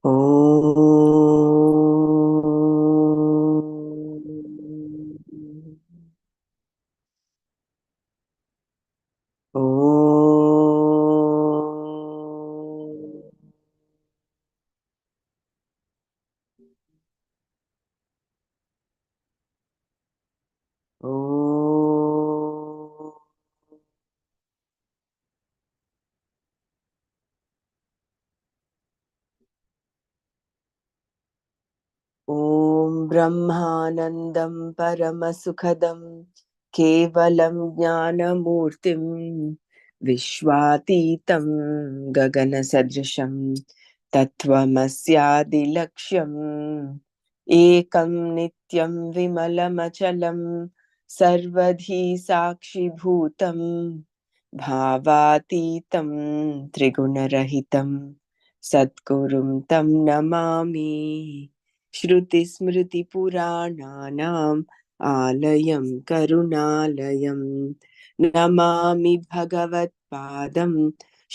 ॐ ॐ ॐ ब्रह्मानन्दं परमसुखदं केवलं ज्ञानमूर्तिं विश्वातीतं गगनसदृशं तत्त्वमस्यादिलक्ष्यम् एकं नित्यं विमलमचलं सर्वधी साक्षिभूतं भावातीतं त्रिगुणरहितं सद्गुरुं तं नमामि। श्रुतिस्मृतिपुराणानाम् आलयं करुणालयं नमामि भगवत्पादं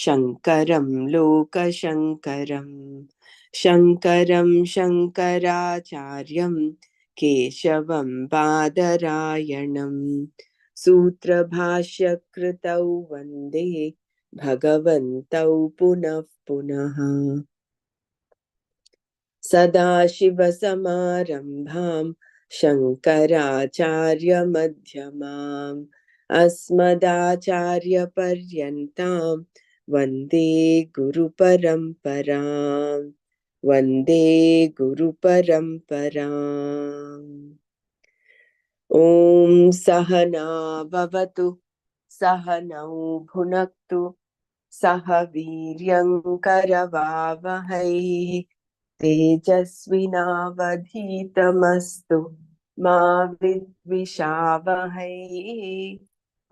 शङ्करं लोकशङ्करं शङ्करं शङ्कराचार्यं केशवं बादरायणं सूत्रभाष्यकृतौ वन्दे भगवन्तौ पुनः पुनः। सदाशिवसमारम्भां शङ्कराचार्यमध्यमाम् अस्मदाचार्यपर्यन्तां वन्दे गुरुपरम्पराम् वन्दे गुरुपरम्पराम्। ॐ सहना भवतु सहनौ भुनक्तु सह वीर्यङ्करवावहै तेजस्विनावधीतमस्तु मा विद्विषावहै।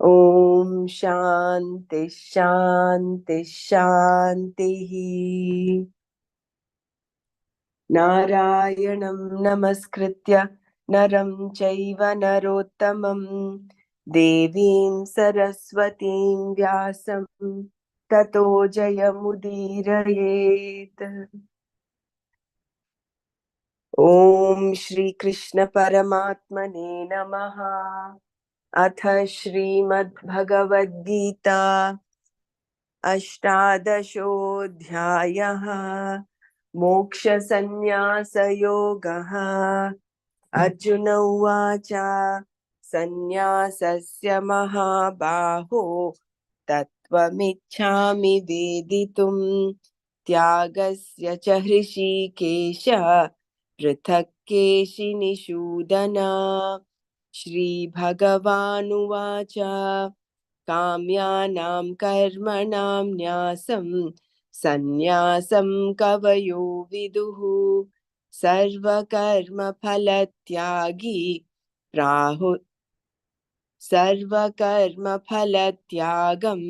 ॐ शान्ति शान्ति शान्तिः। नारायणं नमस्कृत्य नरं चैव नरोत्तमं देवीं सरस्वतीं व्यासं ततो जयमुदीरयेत्। ॐ श्रीकृष्ण परमात्मने नमः। अथ श्रीमद्भगवद्गीता अष्टादशोऽध्यायः मोक्षसंन्यासयोगः। अर्जुन उवाच सन्न्यासस्य महाबाहो तत्त्वमिच्छामि वेदितुम् त्यागस्य च हृषीकेश पृथक् केशिनिषूदन। श्रीभगवानुवाच काम्यानां कर्मणां न्यासं सन्न्यासं कवयो विदुः सर्वकर्मफलत्यागी प्राहु सर्वकर्मफलत्यागं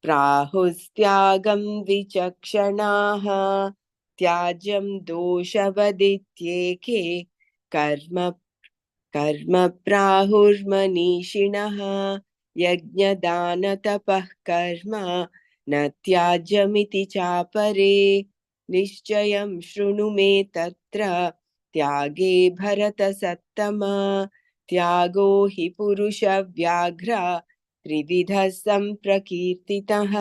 प्राहुस्त्यागं विचक्षणाः। त्याज्यं दोषवदित्येके कर्म कर्म प्राहुर्मनीषिणः। यज्ञदानतपः कर्म न त्याज्यमिति चापरे निश्चयं शृणु मे तत्र त्यागे भरतसत्तमा। त्यागो हि पुरुषव्याघ्र त्रिविधः सम्प्रकीर्तितः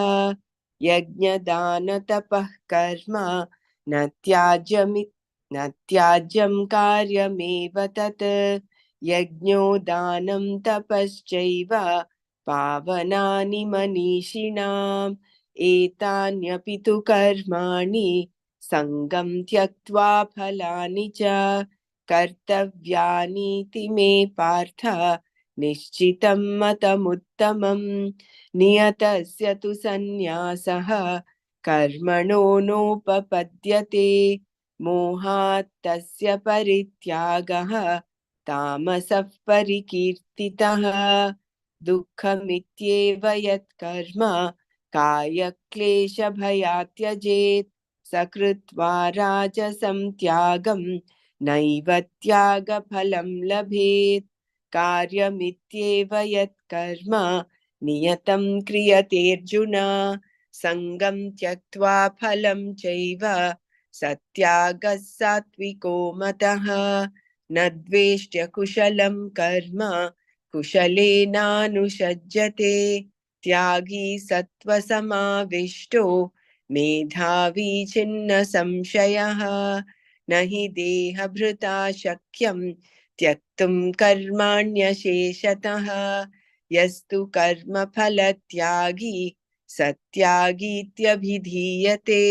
यज्ञदानतपः कर्म न त्याज्यं कार्यमेव तत्। यज्ञो दानं तपश्चैव पावनानि मनीषिणाम् एतान्यपि तु कर्माणि सङ्गं त्यक्त्वा फलानि च कर्तव्यानीति मे पार्थ निश्चितं मतमुत्तमम्। नियतस्य तु सन्न्यासः कर्मणो नोपपद्यते मोहात् तस्य परित्यागः तामसः परिकीर्तितः। दुःखमित्येव यत्कर्म कायक्लेशभयात् त्यजेत् स कृत्वा राजसं त्यागं नैव त्यागफलं लभेत्। कार्यमित्येव यत्कर्म नियतं क्रियतेऽर्जुन सङ्गं त्यक्त्वा फलं चैव सत्यागः सात्विको मतः न द्वेष्ट्य कुशलं कर्म कुशलेनानुषज्यते त्यागी सत्त्वसमाविष्टो मेधावी छिन्न संशयः न हि देहभृता शक्यं त्यक्तुं कर्माण्यशेषतः यस्तु कर्मफलत्यागी सत्यागीत्यभिधीयते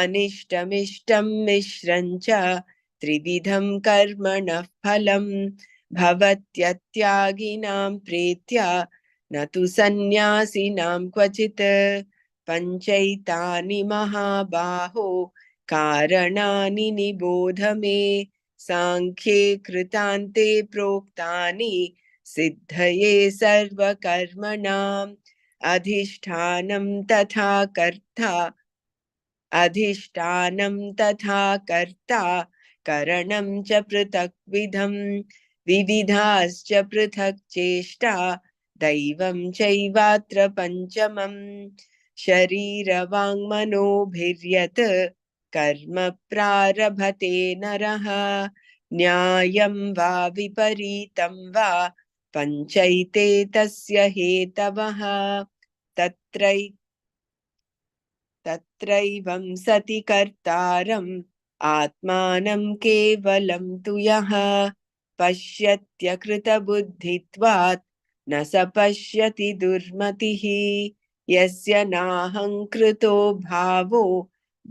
अनिष्टमिष्टं मिश्रं च त्रिविधं कर्मणः फलं भवत्यत्यागिनां प्रीत्य न तु सन्न्यासिनां क्वचित् पञ्चैतानि महाबाहो कारणानि निबोध मे सांख्ये कृतान्ते प्रोक्तानि सिद्धये सर्वकर्मणाम् अधिष्ठानं तथा कर्ता अधिष्ठानं तथा कर्ता करणं च पृथक्विधं विविधाश्च पृथक् चेष्टा दैवं चैवात्र पञ्चमम् शरीरवाङ्मनोभिर्यत् कर्म प्रारभते नरः न्यायं वा विपरीतं वा पञ्चैते तस्य हेतवः तत्रैवं सति कर्तारम् आत्मानं केवलं तु यः पश्यत्यकृतबुद्धित्वात् न स पश्यति दुर्मतिः यस्य नाहङ्कृतो भावो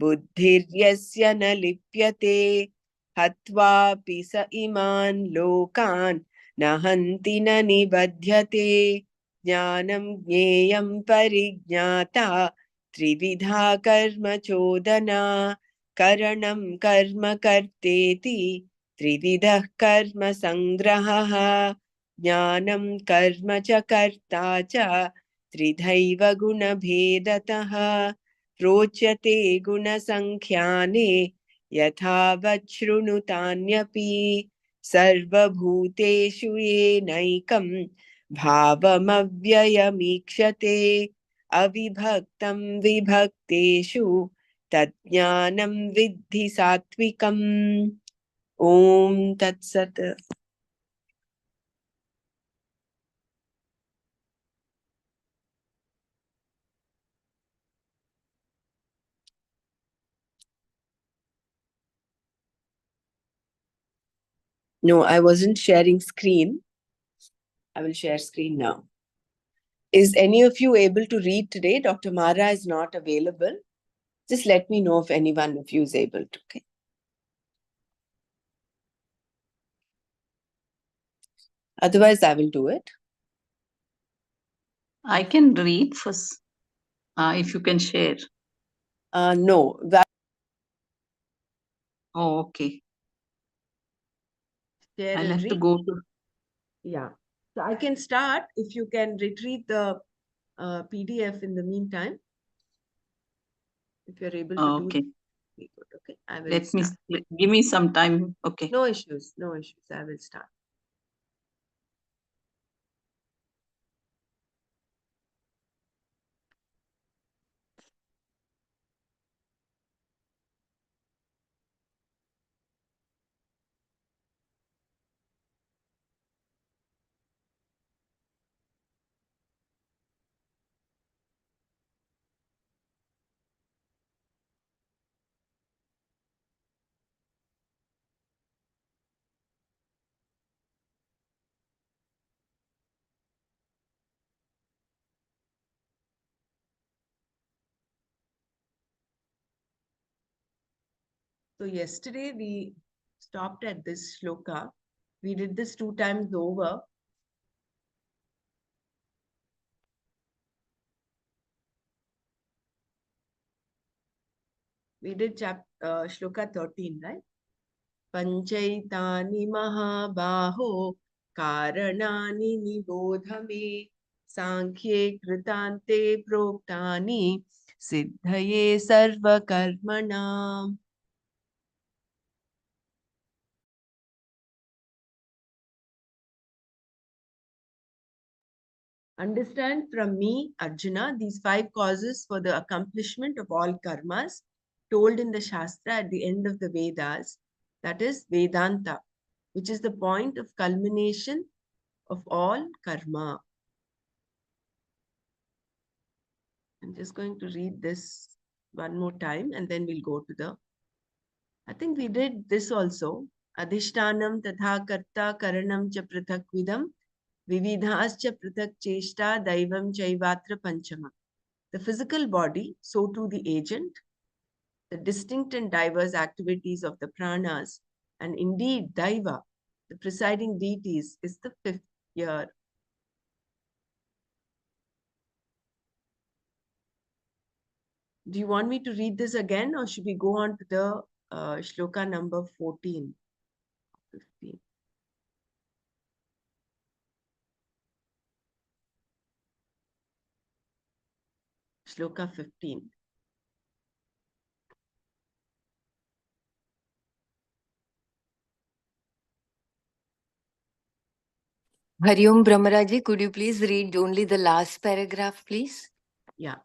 बुद्धिर्यस्य न लिप्यते हत्वापि स इमान् लोकान् न हन्ति न निबध्यते ज्ञानं ज्ञेयं परिज्ञाता त्रिविधा कर्म चोदना करणं कर्म कर्तेति त्रिविधः कर्म संग्रहः ज्ञानं कर्म च कर्ता च त्रिधैव गुणभेदतः प्रोच्यते गुणसङ्ख्याने यथावत् शृणुतान्यपि सर्वभूतेषु येनैकं भावमव्ययमीक्षते अविभक्तं विभक्तेषु तज्ज्ञानं विद्धि सात्विकम् ॐ तत्सत् No, I wasn't sharing screen. I will share screen now. Is any of you able to read today? Dr. Mara is not available. Just let me know if anyone of you is able to. Okay. Otherwise, I will do it. I can read first. If you can share. No. Oh, okay. Share I'll and have to read. go to. Yeah. So I can start if you can retrieve the PDF in the meantime. If you're able to do Okay. that, okay. I will Let start. give me some time. Okay. No issues. No issues. I will start. So yesterday we stopped at this shloka. We did this 2 times over. We did shloka 13, right? Panchaitani mahabaho karanani nibodhame sankhye kritante proktani siddhaye sarva karmanam. Understand from me, Arjuna, these 5 causes for the accomplishment of all karmas. told in the Shastra at the end of the Vedas, that is Vedanta, which is the point of culmination of all karma. I'm just going to read this one more time and then we'll go to the, I think we did this also. Adhishtanam tatha karta karanam cha prathak vidam vividhascha prathak cheshta daivam chaivatra panchama. The physical body, so too the agent, the distinct and diverse activities of the pranas, and indeed Daiva, the presiding deities, is the fifth year. Do you want me to read this again or should we go on to the shloka number 14? 15. Shloka 15. Hari Om Brahmaraji, could you please read only the last paragraph, please? Yeah.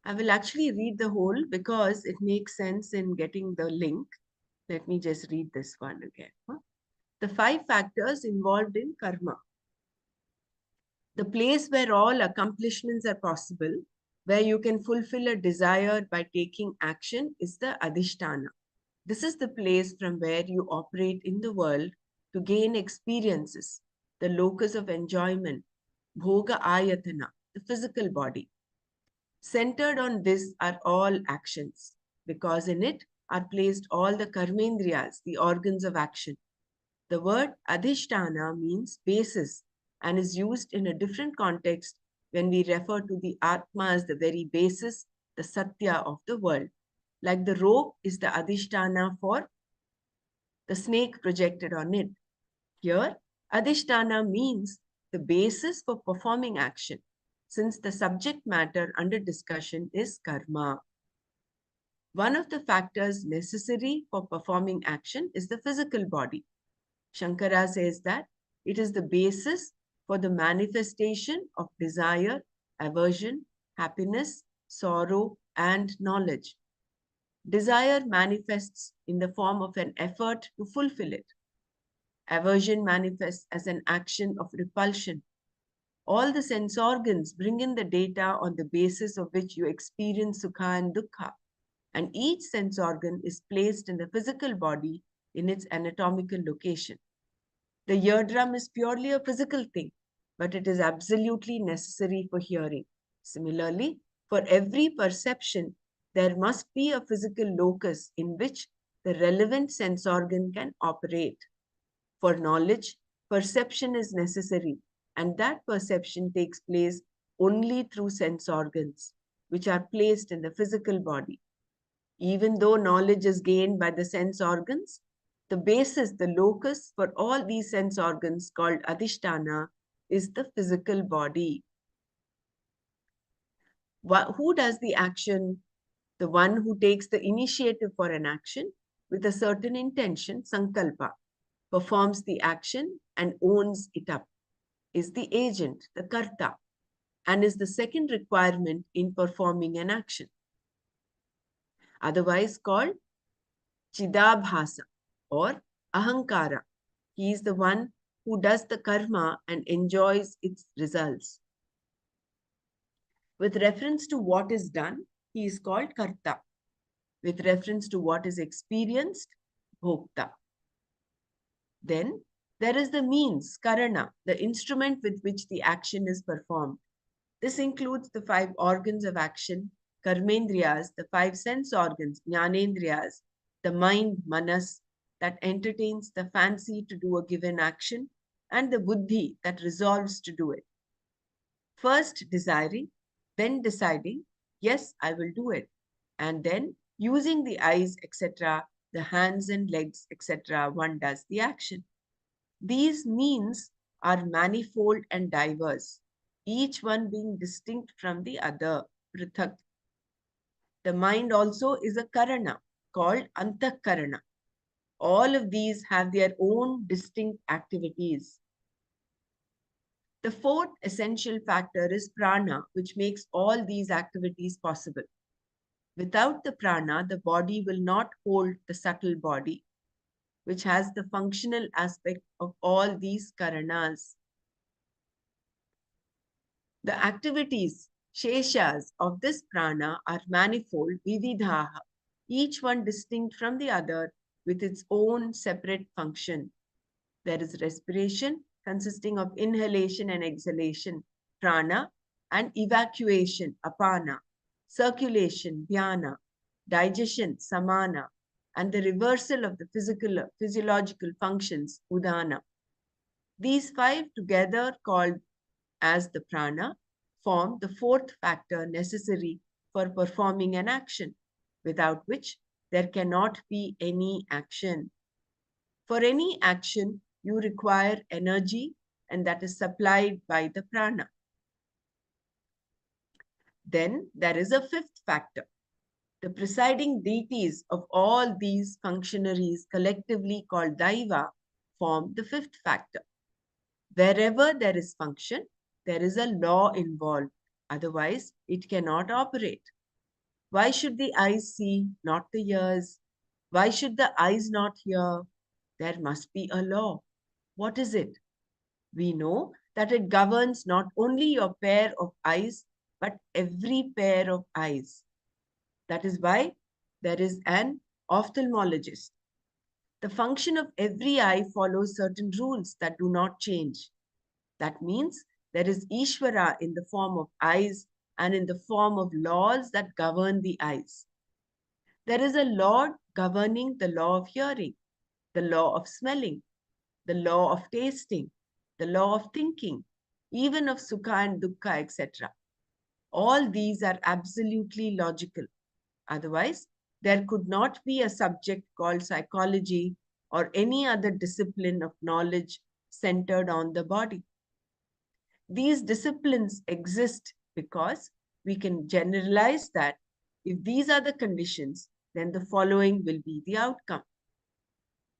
I will actually read the whole because it makes sense in getting the link. Let me just read this one again. The 5 factors involved in karma. The place where all accomplishments are possible, where you can fulfill a desire by taking action, is the Adhishtana. This is the place from where you operate in the world to gain experiences, the locus of enjoyment, Bhoga Ayatana, the physical body. Centered on this are all actions, because in it are placed all the karmendriyas, the organs of action. The word Adhishtana means basis and is used in a different context when we refer to the Atma as the very basis, the Satya of the world. Like the rope is the Adhishtana for the snake projected on it. Here, Adhishtana means the basis for performing action, since the subject matter under discussion is karma. One of the factors necessary for performing action is the physical body. Shankara says that it is the basis for the manifestation of desire, aversion, happiness, sorrow, and knowledge. Desire manifests in the form of an effort to fulfill it. Aversion manifests as an action of repulsion. All the sense organs bring in the data on the basis of which you experience sukha and dukkha, and each sense organ is placed in the physical body in its anatomical location. The eardrum is purely a physical thing, but it is absolutely necessary for hearing. Similarly, for every perception, there must be a physical locus in which the relevant sense organ can operate. For knowledge, perception is necessary, and that perception takes place only through sense organs, which are placed in the physical body. Even though knowledge is gained by the sense organs, the basis, the locus for all these sense organs called Adhishtana is the physical body. Who does the action? The one who takes the initiative for an action with a certain intention, sankalpa, performs the action and owns it up, is the agent, the karta, and is the second requirement in performing an action. Otherwise called Chidabhasa or Ahankara. He is the one who does the karma and enjoys its results. With reference to what is done, he is called Karta. With reference to what is experienced, Bhokta. Then there is the means, Karana, the instrument with which the action is performed. This includes the 5 organs of action, Karmendriyas, the 5 sense organs, Jnanendriyas, the mind, Manas, that entertains the fancy to do a given action, and the Buddhi that resolves to do it. First desiring, then deciding, yes, I will do it, and then using the eyes, etc., the hands and legs, etc., one does the action. These means are manifold and diverse, each one being distinct from the other, prithak. The mind also is a karana called antakarana. All of these have their own distinct activities. The 4th essential factor is prana, which makes all these activities possible. Without the prana, the body will not hold the subtle body, which has the functional aspect of all these karanas. The activities, sheshas, of this prana are manifold, vividhaha, each one distinct from the other with its own separate function. There is respiration, consisting of inhalation and exhalation, prana, and evacuation, apana, circulation, dhyana, digestion, samana, and the reversal of the physiological functions, udana. These five together, called as the prana, form the fourth factor necessary for performing an action, without which there cannot be any action. For any action, you require energy, and that is supplied by the prana. Then there is a fifth factor. The presiding deities of all these functionaries, collectively called Daiva, form the fifth factor. Wherever there is function, there is a law involved. Otherwise, it cannot operate. Why should the eyes see, not the ears? Why should the eyes not hear? There must be a law. What is it? We know that it governs not only your pair of eyes, but every pair of eyes. That is why there is an ophthalmologist. The function of every eye follows certain rules that do not change. That means there is Ishvara in the form of eyes and in the form of laws that govern the eyes. There is a Lord governing the law of hearing, the law of smelling, the law of tasting, the law of thinking, even of sukha and dukkha, etc. All these are absolutely logical. Otherwise, there could not be a subject called psychology or any other discipline of knowledge centered on the body. These disciplines exist because we can generalize that if these are the conditions, then the following will be the outcome.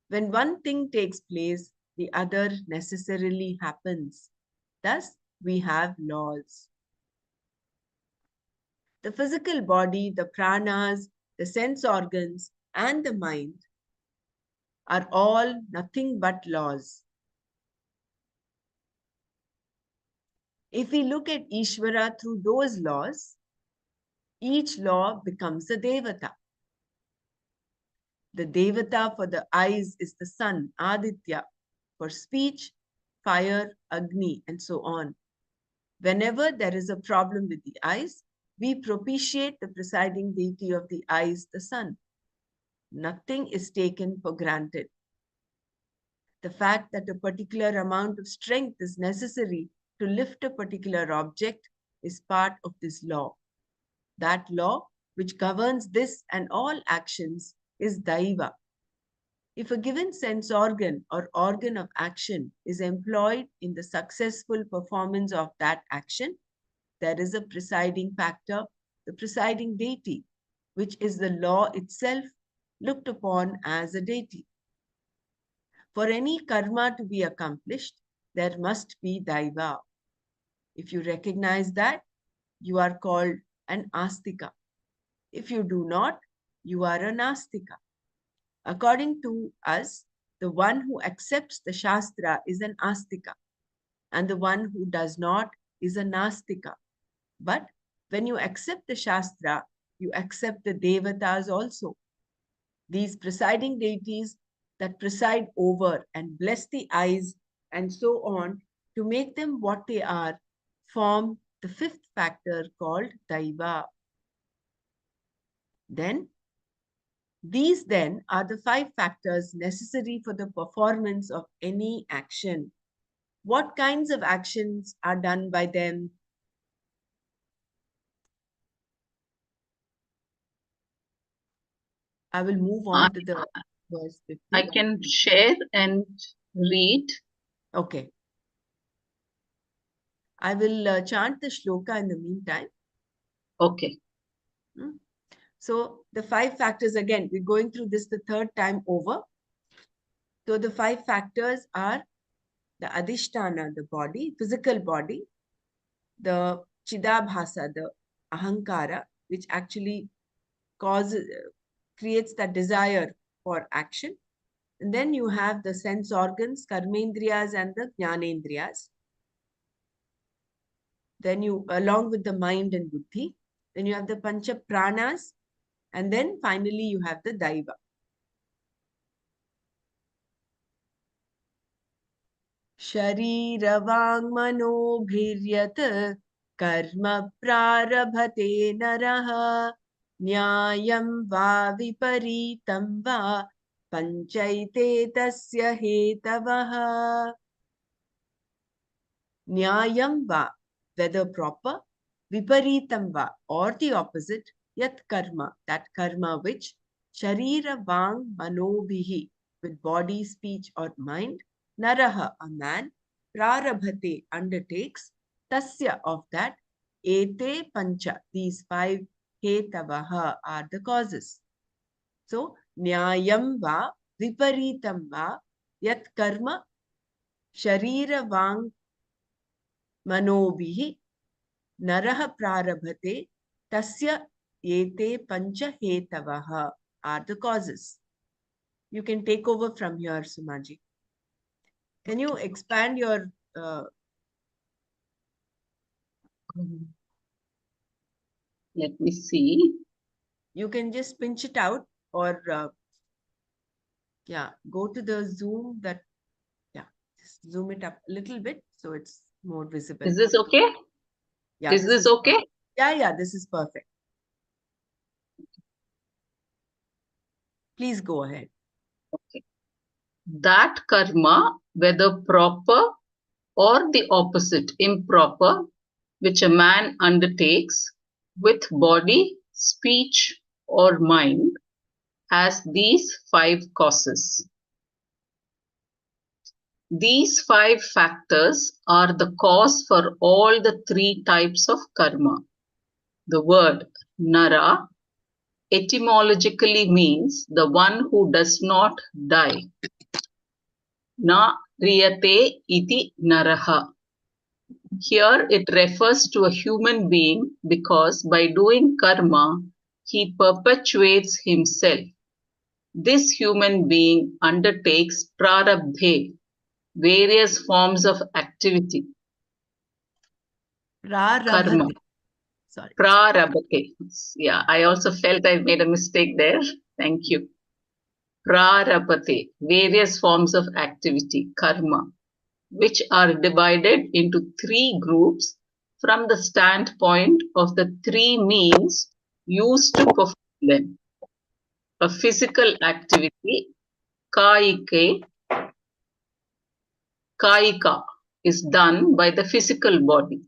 When one thing takes place, the other necessarily happens. Thus, we have laws. The physical body, the pranas, the sense organs, and the mind are all nothing but laws. If we look at Ishvara through those laws, each law becomes a devata. The devata for the eyes is the sun, Aditya, for speech, fire, Agni, and so on. Whenever there is a problem with the eyes, we propitiate the presiding deity of the eyes, the sun. Nothing is taken for granted. The fact that a particular amount of strength is necessary to lift a particular object is part of this law. That law, which governs this and all actions, is Daiva. If a given sense organ or organ of action is employed in the successful performance of that action, there is a presiding factor, the presiding deity, which is the law itself looked upon as a deity. For any karma to be accomplished, there must be Daiva. If you recognize that, you are called an Astika. If you do not, you are a Nastika. According to us, the one who accepts the Shastra is an Astika, and the one who does not is a Nastika. But when you accept the Shastra, you accept the Devatas also. These presiding deities that preside over and bless the eyes and so on to make them what they are, form the fifth factor called Daiva. These then are the five factors necessary for the performance of any action. What kinds of actions are done by them? I will move on to the verse 50. I can share and read. Okay. I will chant the shloka in the meantime. Okay. So the five factors, again, we're going through this the third time over. So the five factors are the adhishtana, the body, physical body, the chidabhasa, the ahankara, which actually creates that desire for action. And then you have the sense organs, karmendriyas and the jnanendriyas. Then you, along with the mind and buddhi, then you have the pancha pranas, and then finally you have the daiva. Shariravaং manobhiryat karma prarabhate naraha nyayam va viparitam va panchaite tasya hetavaha. Nyayam va, whether proper, viparitam va, or the opposite, yat karma, that karma which, sharira vang manobhihi, with body, speech or mind, naraha, a man, prarabhate, undertakes, tasya, of that, ete pancha, these 5 hetavaha are the causes. So, nyayam va, viparitam va, yat karma, sharira vang manobhihi naraha prarabhate tasya ete pancha hetavaha are the causes. You can take over from here, Sumaji. Can you expand your Let me see. you can just pinch it out, or yeah, go to the zoom, that just zoom it up a little bit so it's more visible. Is this okay? Yeah, Is this okay? Yeah, this is perfect. Please go ahead. Okay. That karma, whether proper or the opposite, improper, which a man undertakes with body, speech, or mind, has these 5 causes. These 5 factors are the cause for all the 3 types of karma. The word nara etymologically means the one who does not die. Na riyate iti naraha. Here it refers to a human being because by doing karma, he perpetuates himself. This human being undertakes prarabdhe, various forms of activity. Karma. Sorry. Prarabdhe. Yeah, I also felt I made a mistake there. Thank you. Prarabdhe, various forms of activity, karma, which are divided into 3 groups from the standpoint of the 3 means used to perform them. A physical activity, kaika, is done by the physical body.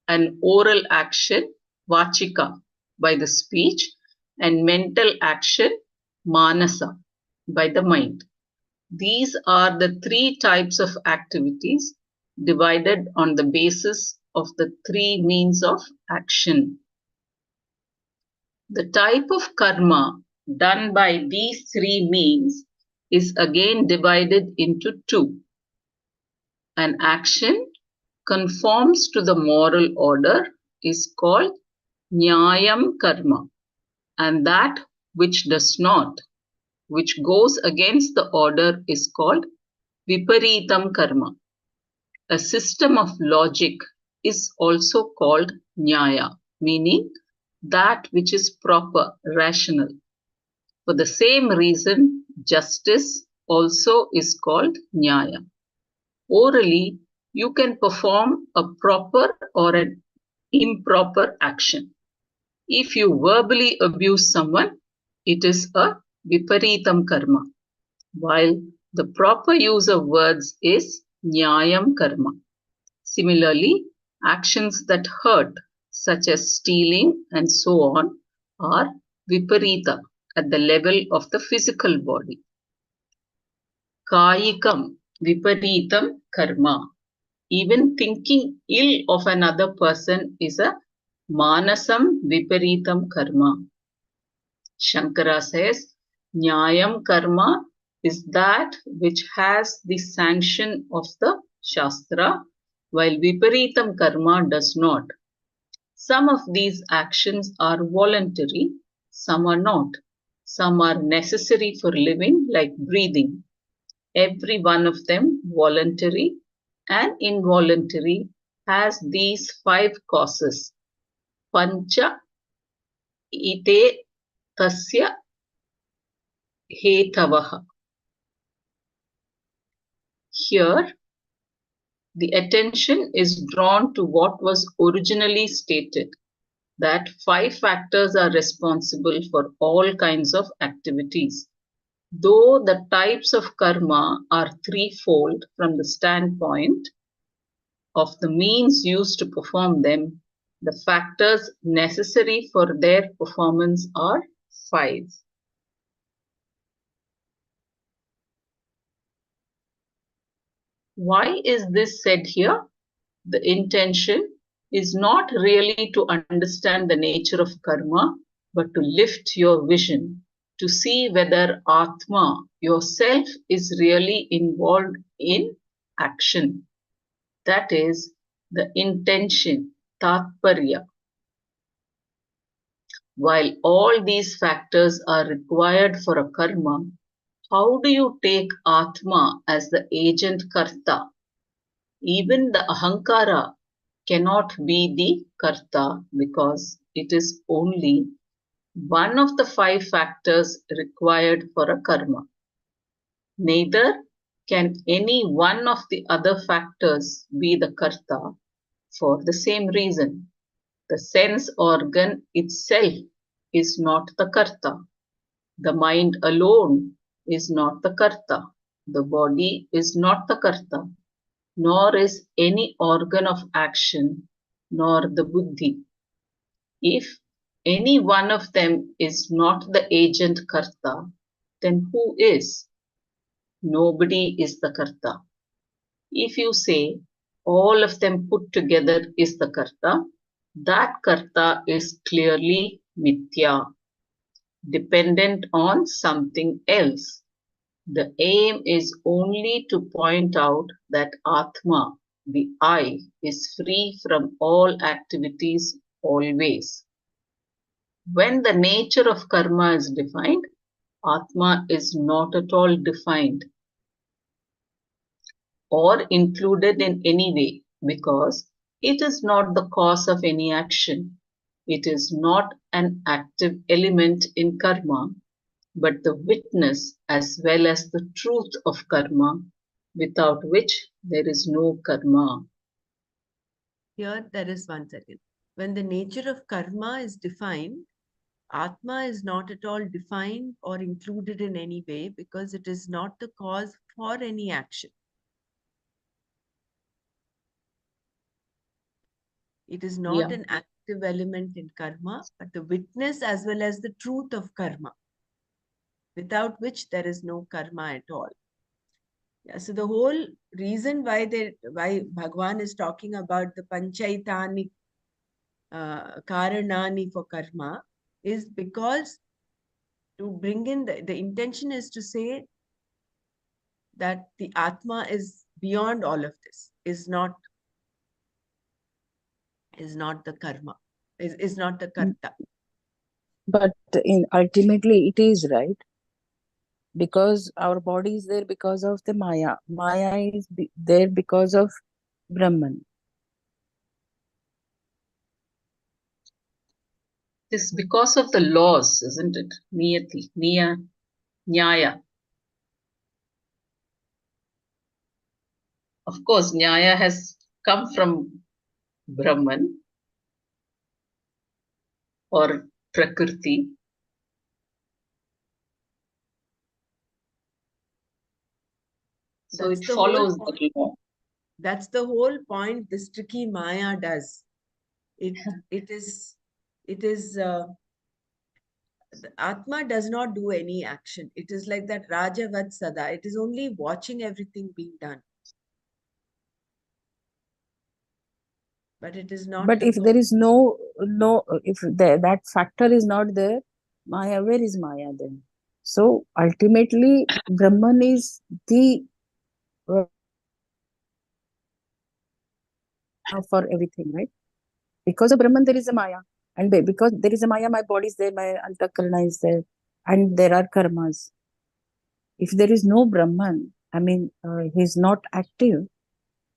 An oral action, vachika, by the speech, and mental action, manasa, by the mind. These are the 3 types of activities divided on the basis of the 3 means of action. The type of karma done by these 3 means is again divided into 2. An action conforms to the moral order is called nyayam karma, and that which does not, which goes against the order, is called viparitam karma. A system of logic is also called nyaya, meaning that which is proper, rational. For the same reason, justice also is called nyaya. Orally, you can perform a proper or an improper action. If you verbally abuse someone, it is a viparitam karma, while the proper use of words is nyayam karma. Similarly, actions that hurt, such as stealing and so on, are viparita at the level of the physical body. Kayikam viparitam karma. Even thinking ill of another person is a manasam viparitam karma. Shankara says, Nyayam karma is that which has the sanction of the Shastra, while Viparitam karma does not. Some of these actions are voluntary, some are not. Some are necessary for living, like breathing. Every one of them, voluntary and involuntary, has these 5 causes. Pancha ite tasya hetavaha. Here, the attention is drawn to what was originally stated, that 5 factors are responsible for all kinds of activities. Though the types of karma are threefold from the standpoint of the means used to perform them, the factors necessary for their performance are 5. Why is this said here? The intention is not really to understand the nature of karma, but to lift your vision, to see whether Atma, yourself, is really involved in action. That is the intention, tatparya. While all these factors are required for a karma, how do you take Atma as the agent karta? Even the ahankara cannot be the karta because it is only one of the 5 factors required for a karma. Neither can any one of the other factors be the karta for the same reason. The sense organ itself is not the karta. The mind alone is not the karta. The body is not the karta, nor is any organ of action, nor the buddhi. If any one of them is not the agent karta, then who is? Nobody is the karta. If you say all of them put together is the karta, that karta is clearly mithya, dependent on something else. The aim is only to point out that Atma, the I, is free from all activities always. When the nature of karma is defined, Atma is not at all defined or included in any way because it is not the cause of any action. It is not an active element in karma, but the witness as well as the truth of karma, without which there is no karma. Here, there is one second. When the nature of karma is defined, Atma is not at all defined or included in any way because it is not the cause for any action. It is not an active element in karma, but the witness as well as the truth of karma, without which there is no karma at all. Yeah, so the whole reason why Bhagwan is talking about the panchaitani karanani for karma is because to bring in the intention is to say that the Atma is beyond all of this, is not the karma, is not the karta. But ultimately it is, right? Because our body is there because of the Maya. Maya is there because of Brahman. It's because of the laws, isn't it? Niyati, Nyaya. Of course, Nyaya has come from Brahman or Prakriti. So it follows the law. That's the whole point this tricky Maya does. It is the Atma does not do any action. It is like that Rajavat Sada. It is only watching everything being done. But it is not. But if there is if that factor is not there, Maya, where is Maya then? So ultimately, Brahman is the for everything, right? Because of Brahman, there is a Maya. And because there is a Maya, my body is there, my Antakarana is there, and there are karmas. If there is no Brahman, I mean, he's not active,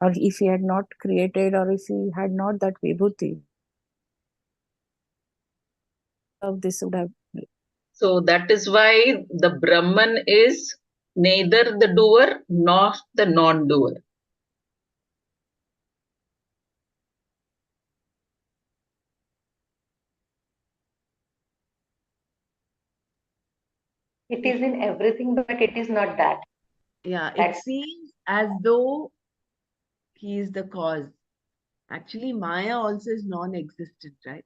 or if he had not created, or if he had not that Vibhuti, of this would have. So that is why the Brahman is neither the doer nor the non-doer. It is in everything, but it is not that. Yeah, it That's- seems as though he is the cause. Actually, Maya also is non-existent, right?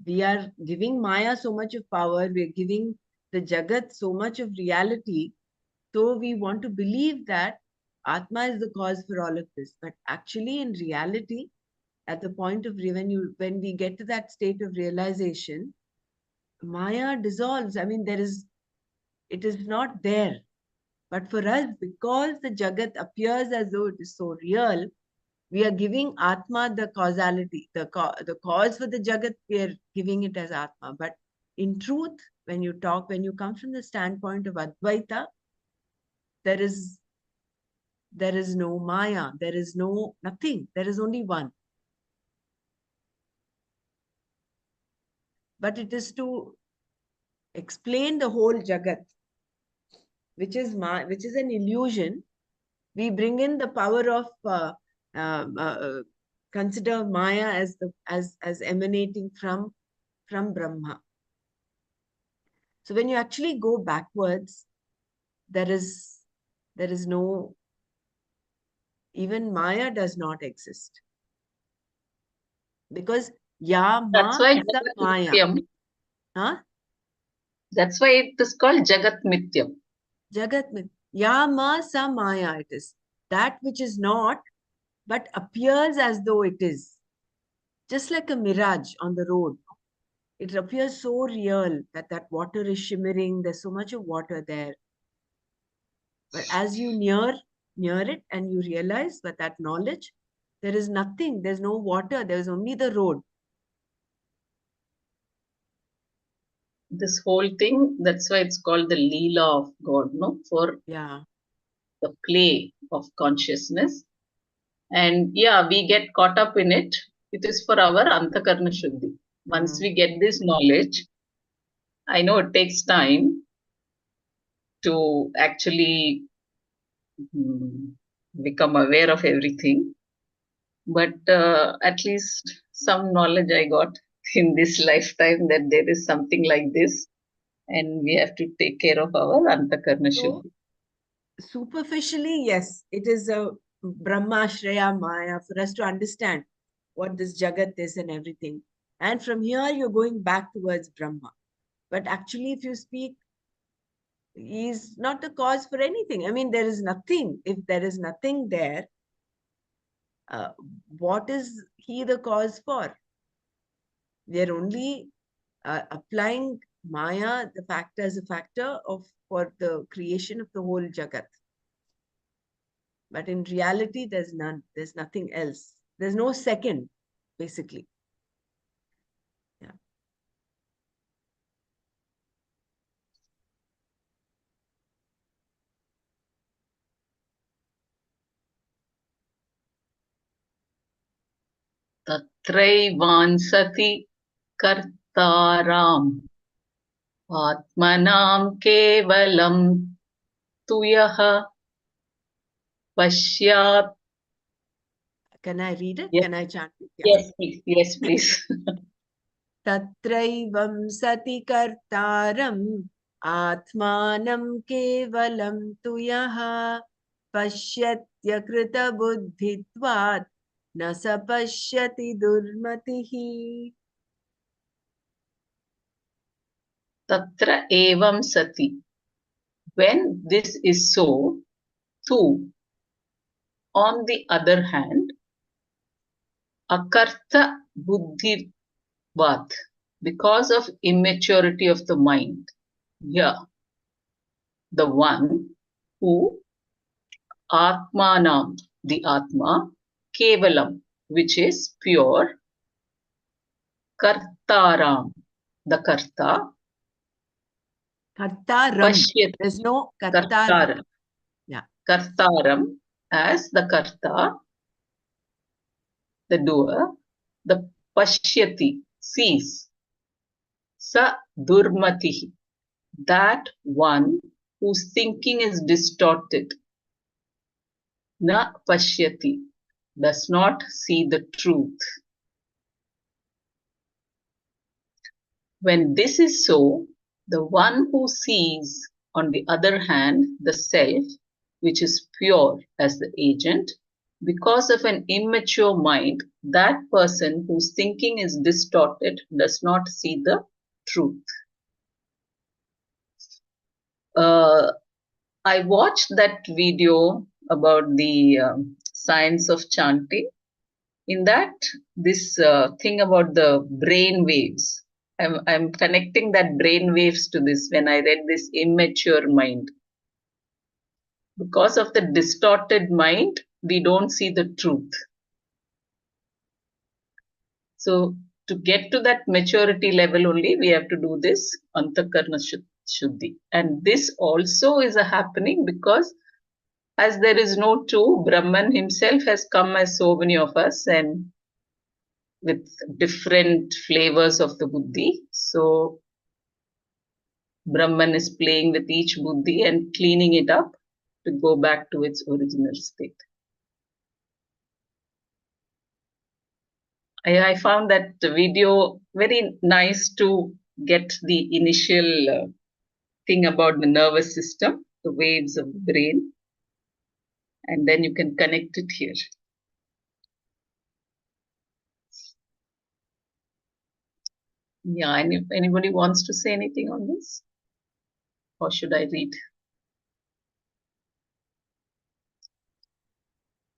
We are giving Maya so much of power, we are giving the Jagat so much of reality. So we want to believe that Atma is the cause for all of this. But actually, in reality, at the point of when we get to that state of realization, Maya dissolves. I mean, it is not there. But for us, because the Jagat appears as though it is so real, we are giving Atma the causality, the cause for the Jagat, we are giving it as Atma. But in truth, when you come from the standpoint of Advaita, there is no Maya, there is nothing, there is only one. But it is to explain the whole Jagat, which is an illusion. We bring in the power of consider Maya as emanating from Brahma. So when you actually go backwards, there is no, even Maya does not exist. Because That's why sa Jagat Maya. Mityam. Huh? That's why it is called Jagat Mityam. Jagat Yama sa Maya it is. That which is not, but appears as though it is. Just like a mirage on the road. It appears so real that water is shimmering. There's so much of water there. But as you near it and you realize that knowledge, there is nothing. There's no water. There's only the road. This whole thing, that's why it's called the Leela of God, no? For the play of consciousness. And yeah, we get caught up in it. It is for our Antakarna Shuddhi. Once we get this knowledge, I know it takes time to actually become aware of everything. But at least some knowledge I got in this lifetime that there is something like this, and we have to take care of our Antakarna Shuddhi. Superficially, yes, it is a Brahma Shraya Maya for us to understand what this Jagat is and everything. And from here, you're going back towards Brahma. But actually, if you speak, he is not the cause for anything. I mean, there is nothing. If there is nothing there, what is he the cause for? We are only applying Maya, the factor, as a factor for the creation of the whole Jagat. But in reality, there's none. There's nothing else. There's no second, basically. Yeah. Tatraivansati kartaram atmanam kevalam tuyaha pashyat. Can I read it? Yes. Can I chant it? Yeah. Yes, please. Yes, please. Tatraivam sati kartaram atmanam kevalam tuyaha pashyatya krita buddhitvat na sapashyati durmatihi. Tatra evam sati. When this is so, tu, on the other hand, akarta buddhivat, because of immaturity of the mind. Yeah, the one who atmanam, the atma, kevalam, which is pure, Kartaram, the Karta. Kartaram. Pashyati. There's no Kartaram. Kartaram. Yeah. Kartaram as the Karta, the doer. The Pashyati, sees. Sa Durmatihi, that one whose thinking is distorted. Na Pashyati, does not see the truth. When this is so, the one who sees, on the other hand, the self, which is pure as the agent, because of an immature mind, that person whose thinking is distorted does not see the truth. I watched that video about the science of chanting. In that, this thing about the brain waves, I'm connecting that brain waves to this when I read this immature mind. Because of the distorted mind, we don't see the truth. So to get to that maturity level only, we have to do this antakarna shuddhi. And this also is a happening because as there is no two, Brahman himself has come as so many of us and with different flavors of the buddhi. So Brahman is playing with each buddhi and cleaning it up to go back to its original state. I found that video very nice to get the initial thing about the nervous system, the waves of the brain, and then you can connect it here. Yeah, and if anybody wants to say anything on this, or should I read?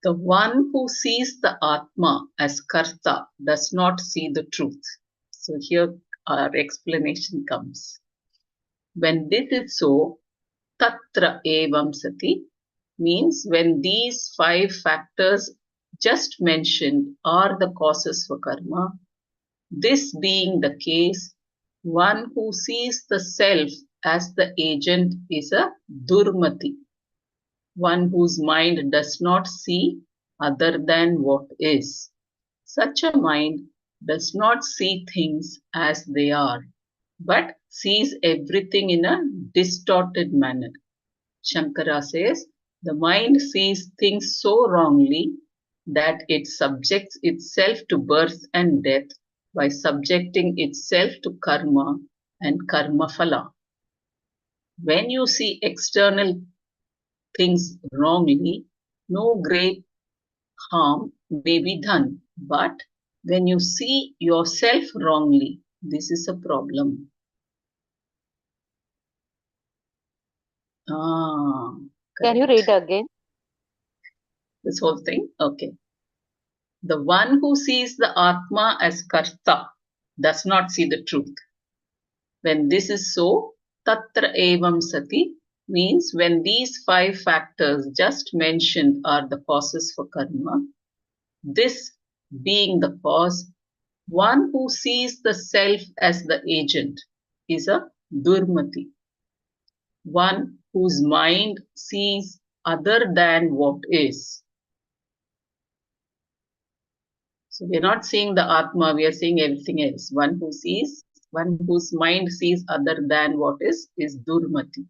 The one who sees the Atma as Karta does not see the truth. So here our explanation comes. When this is so, Tatra evam sati means when these 5 factors just mentioned are the causes for karma, this being the case, one who sees the self as the agent is a durmati, one whose mind does not see other than what is. Such a mind does not see things as they are, but sees everything in a distorted manner. Shankara says, the mind sees things so wrongly that it subjects itself to birth and death by subjecting itself to karma and karma phala. When you see external things wrongly, no great harm may be done. But when you see yourself wrongly, this is a problem. Can you Correct. read again? This whole thing? Okay. The one who sees the Atma as Karta does not see the truth. When this is so, Tatra evam sati means when these 5 factors just mentioned are the causes for karma, this being the cause, one who sees the self as the agent is a durmati, one whose mind sees other than what is. So we're not seeing the Atma, we are seeing everything else. One whose mind sees other than what is Durmati.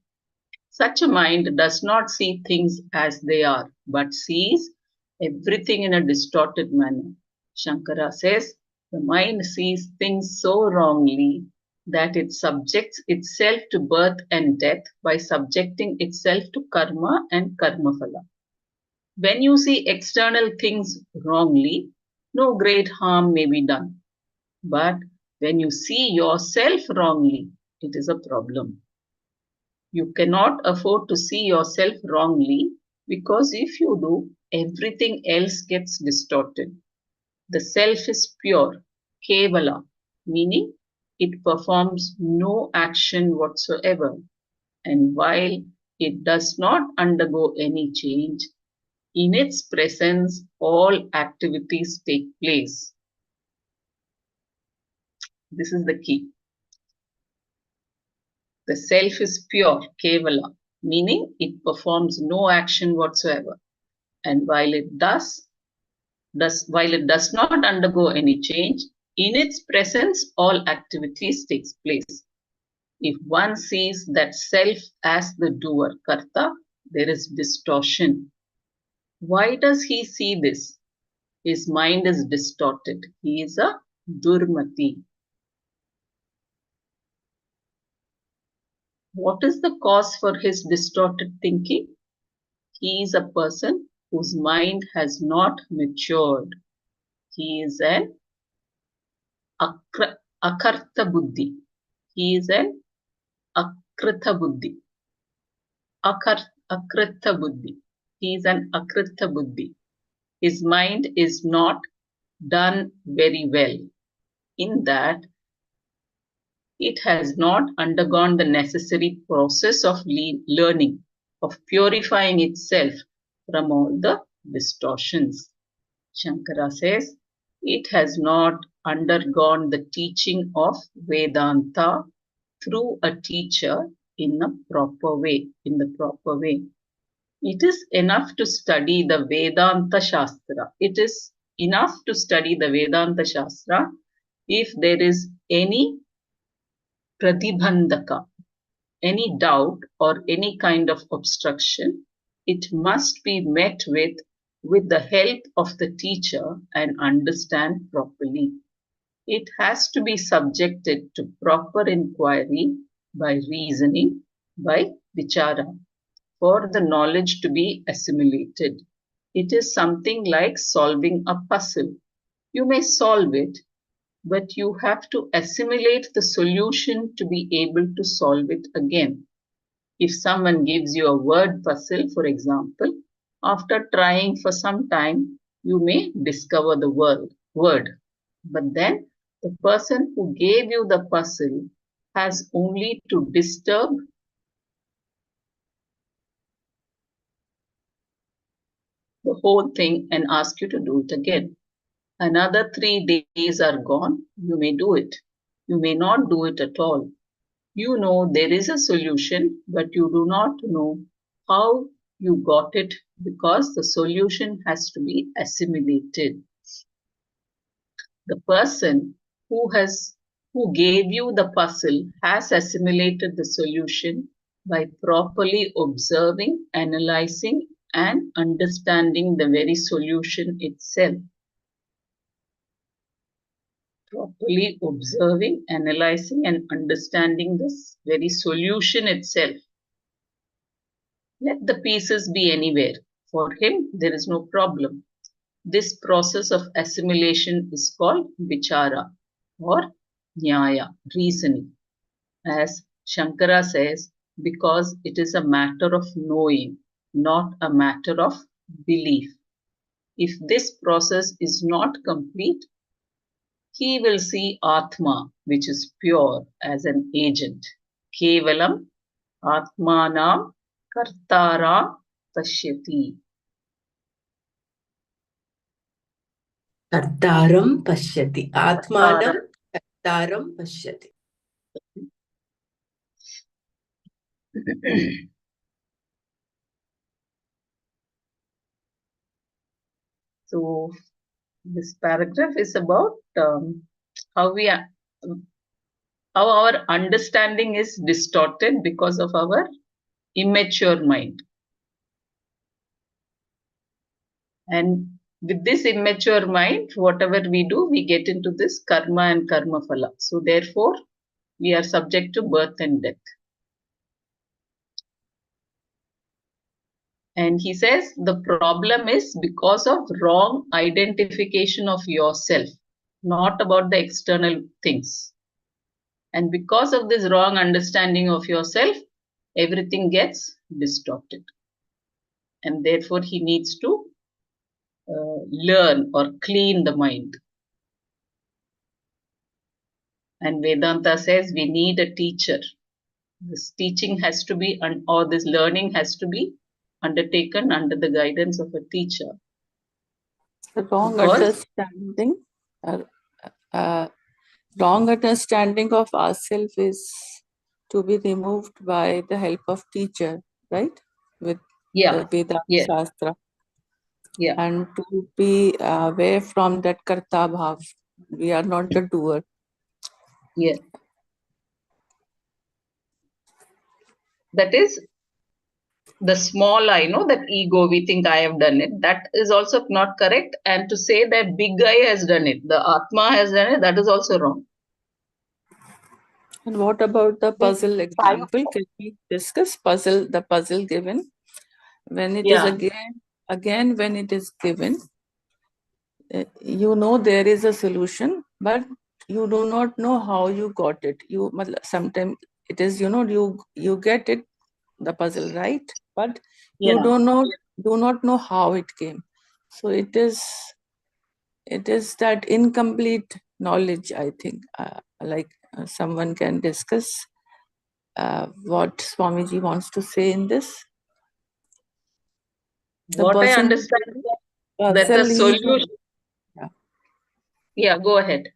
Such a mind does not see things as they are, but sees everything in a distorted manner. Shankara says, the mind sees things so wrongly that it subjects itself to birth and death by subjecting itself to karma and karma phala. When you see external things wrongly, no great harm may be done. But when you see yourself wrongly, it is a problem. You cannot afford to see yourself wrongly because if you do, everything else gets distorted. The self is pure, kevala, meaning it performs no action whatsoever. And while it does not undergo any change, in its presence, all activities take place. This is the key. The self is pure, kevala, meaning it performs no action whatsoever. And while it does not undergo any change, in its presence all activities takes place. If one sees that self as the doer, karta, there is distortion. Why does he see this? His mind is distorted. He is a durmati. What is the cause for his distorted thinking? He is a person whose mind has not matured. He is an akarta buddhi. He is an akrita buddhi. Akrita buddhi. He is an akrita buddhi. His mind is not done very well in that it has not undergone the necessary process of learning, of purifying itself from all the distortions. Shankara says it has not undergone the teaching of Vedanta through a teacher in the proper way. It is enough to study the Vedanta Shastra. It is enough to study the Vedanta Shastra if there is any pratibandhaka, any doubt or any kind of obstruction. It must be met with the help of the teacher and understand properly. It has to be subjected to proper inquiry by reasoning, by vichara, for the knowledge to be assimilated. It is something like solving a puzzle. You may solve it, but you have to assimilate the solution to be able to solve it again. If someone gives you a word puzzle, for example, after trying for some time, you may discover the word. But then the person who gave you the puzzle has only to disturb the whole thing and ask you to do it again. Another 3 days are gone, you may do it. You may not do it at all. You know there is a solution, but you do not know how you got it because the solution has to be assimilated. The person who gave you the puzzle has assimilated the solution by properly observing, analyzing, and understanding the very solution itself. Properly observing, analyzing, and understanding this very solution itself. Let the pieces be anywhere. For him, there is no problem. This process of assimilation is called vichara or nyaya, reasoning. As Shankara says, because it is a matter of knowing, not a matter of belief. If this process is not complete, he will see Atma, which is pure, as an agent. Kevalam Atmanam Kartara Pashyati. Kartaram pashyati. Atmanam kartaram pashyati. So this paragraph is about how our understanding is distorted because of our immature mind. And with this immature mind, whatever we do, we get into this karma and karma phala. So therefore, we are subject to birth and death. And he says the problem is because of wrong identification of yourself, not about the external things. And because of this wrong understanding of yourself, everything gets distorted. And therefore, he needs to learn or clean the mind. And Vedanta says we need a teacher. This teaching has to be, or this learning has to be undertaken under the guidance of a teacher. The wrong understanding. wrong understanding of ourselves is to be removed by the help of teacher, right? With the Vedanta Shastra. Yeah. And to be away from that karta bhav. We are not the doer. Yeah. That is the small I, that ego, we think I have done it. That is also not correct. And to say that big I has done it, the Atma has done it, that is also wrong. And what about the puzzle example? Can we discuss the puzzle given? When it is again, when it is given, there is a solution, but you do not know how you got it. Sometimes it is, you get it, the puzzle, right? But you do not know how it came. So it is that incomplete knowledge, I think. Someone can discuss what Swamiji wants to say in this. What I understand that the solution. Yeah, go ahead.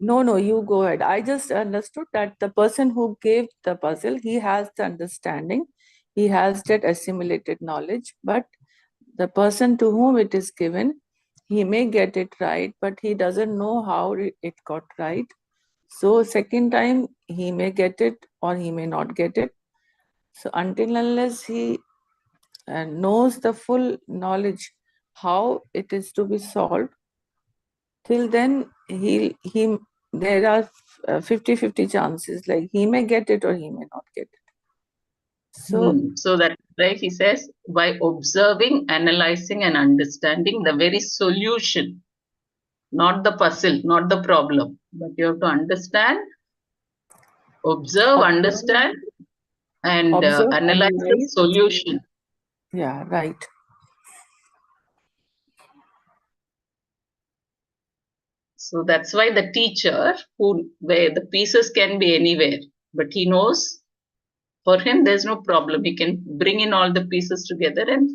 No, you go ahead. I just understood that the person who gave the puzzle, he has the understanding, he has that assimilated knowledge, but the person to whom it is given, he may get it right, but he doesn't know how it got right. So second time, he may get it or he may not get it. So until unless he knows the full knowledge how it is to be solved, till then there are 50-50 chances, like he may get it or he may not get it. So that right, he says, by observing, analyzing and understanding the very solution, not the puzzle, not the problem, but you have to understand, observe, understand and analyze the solution. Yeah, right. So that's why the teacher, where the pieces can be anywhere, but he knows, for him there's no problem. He can bring in all the pieces together and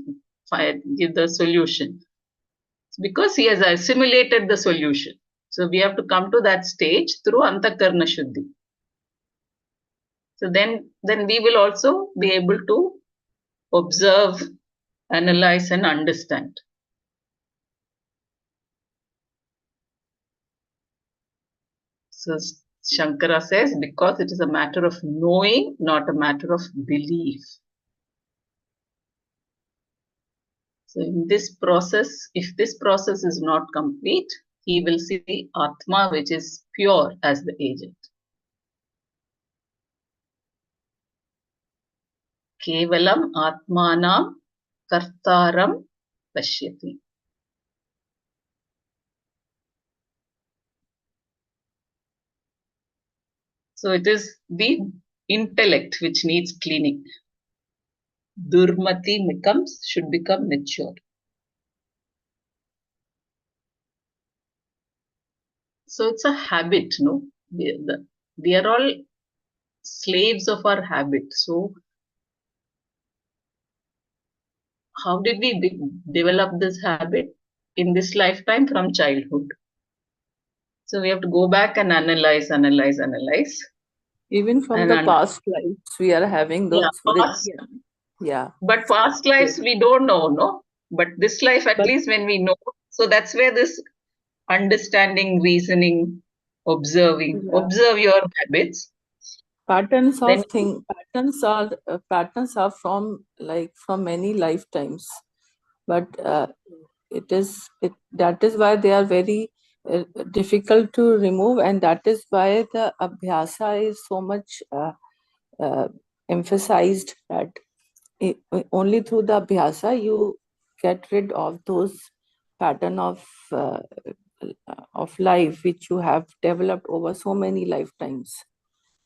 give the solution. Because he has assimilated the solution. So we have to come to that stage through Antakarna Shuddhi. So then we will also be able to observe, analyze and understand. So Shankara says, because it is a matter of knowing, not a matter of belief. So in this process, if this process is not complete, he will see Atma, which is pure, as the agent. Kevalam Atmanam Kartaram Pashyati. So it is the intellect which needs cleaning. Durmati should become mature. So it's a habit, no? We are all slaves of our habit. So how did we develop this habit? In this lifetime, from childhood. So we have to go back and analyze. Even from the past lives, we are having those. Yeah. But past lives, we don't know, no? But this life, at least when we know. So that's where this understanding, reasoning, observing, observe your habits. Patterns are from many lifetimes, but that is why they are very difficult to remove, and that is why the abhyasa is so much emphasized, that only through the abhyasa you get rid of those pattern of life which you have developed over so many lifetimes.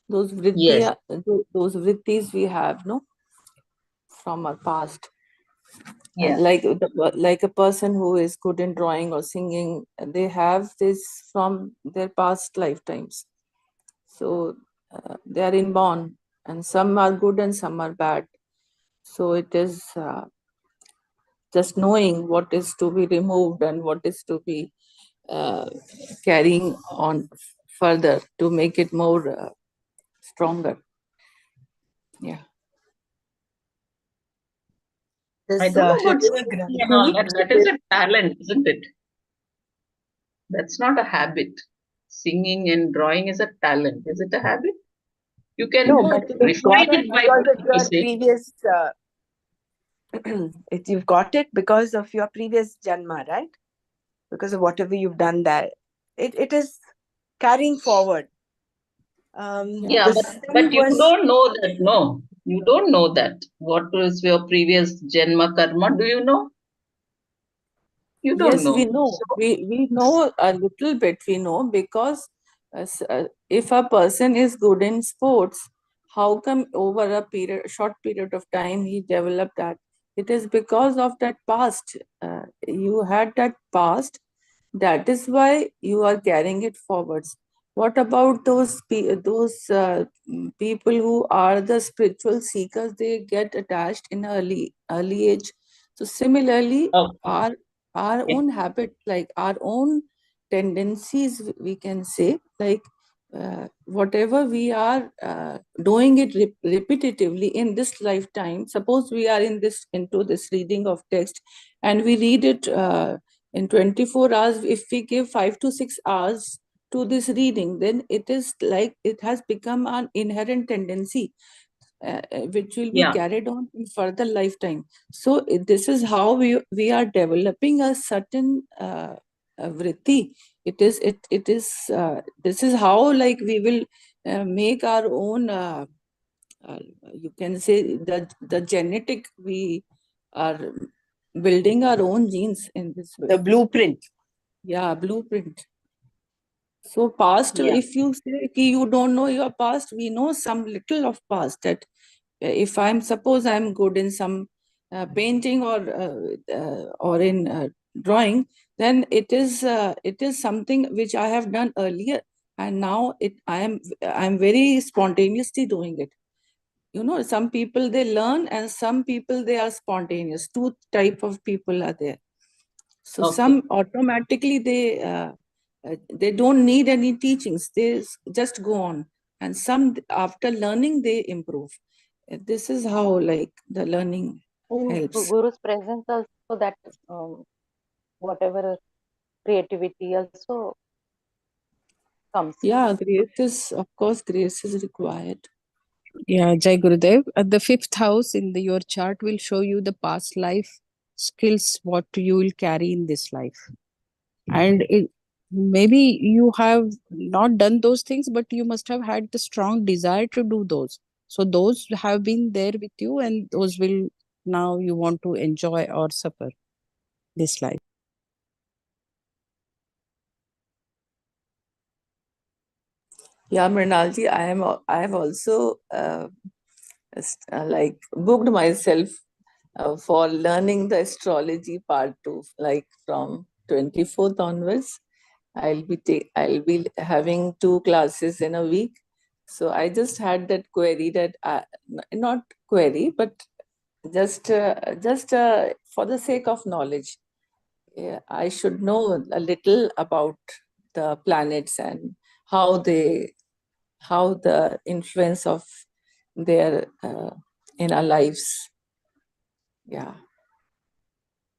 Those vrittis we have, no, from our past. Like a person who is good in drawing or singing, they have this from their past lifetimes. So they are inborn, and some are good and some are bad. So it is just knowing what is to be removed and what is to be carrying on further to make it more stronger. Yeah. I don't know about singing and all that. That is a talent, isn't it? That's not a habit. Singing and drawing is a talent. Is it a habit? You can No, but you've refine got it it by because of your practicing. previous. You've got it because of your previous janma, right? Because of whatever you've done there, it is carrying forward. Yeah, but you don't know that. No, you don't know that. What was your previous Janma karma? Do you know? You don't Yes, know. we know. We know a little bit. We know because if a person is good in sports, how come over a short period of time he developed that? It is because of that past. You had that past. That is why you are carrying it forwards. What about those people who are the spiritual seekers? They get attached in early age. So similarly, our own habit, like our own tendencies, we can say, like whatever we are doing it repetitively in this lifetime. Suppose we are into this reading of text, and we read it in 24 hours. If we give 5 to 6 hours to this reading, then it is like it has become an inherent tendency which will be carried on in further lifetime. So this is how we are developing a certain vritti. It is this is how, like, we will make our own you can say the genetic. We are building our own genes in this way. The blueprint. Yeah, blueprint. So past, if you say you don't know your past, we know some little of past. That if suppose I'm good in some painting or in drawing, then it is something which I have done earlier, and now I'm very spontaneously doing it. Some people they learn, and some people they are spontaneous. Two type of people are there. So some automatically they don't need any teachings. They just go on, and some after learning they improve. This is how, like, the learning helps. Guru's presence also, that whatever creativity also comes. Yeah, of course, grace is required. Yeah, Jai Gurudev. The fifth house in your chart will show you the past life skills, what you will carry in this life. And maybe you have not done those things, but you must have had the strong desire to do those. So those have been there with you, and those will now you want to enjoy or suffer this life. Yeah, Mrinalji, I have also like booked myself for learning the astrology part too. Like from 24th onwards, I'll be having 2 classes in a week. So I just had that query that not query, but just for the sake of knowledge. Yeah, I should know a little about the planets and how the influence of their in our lives. Yeah.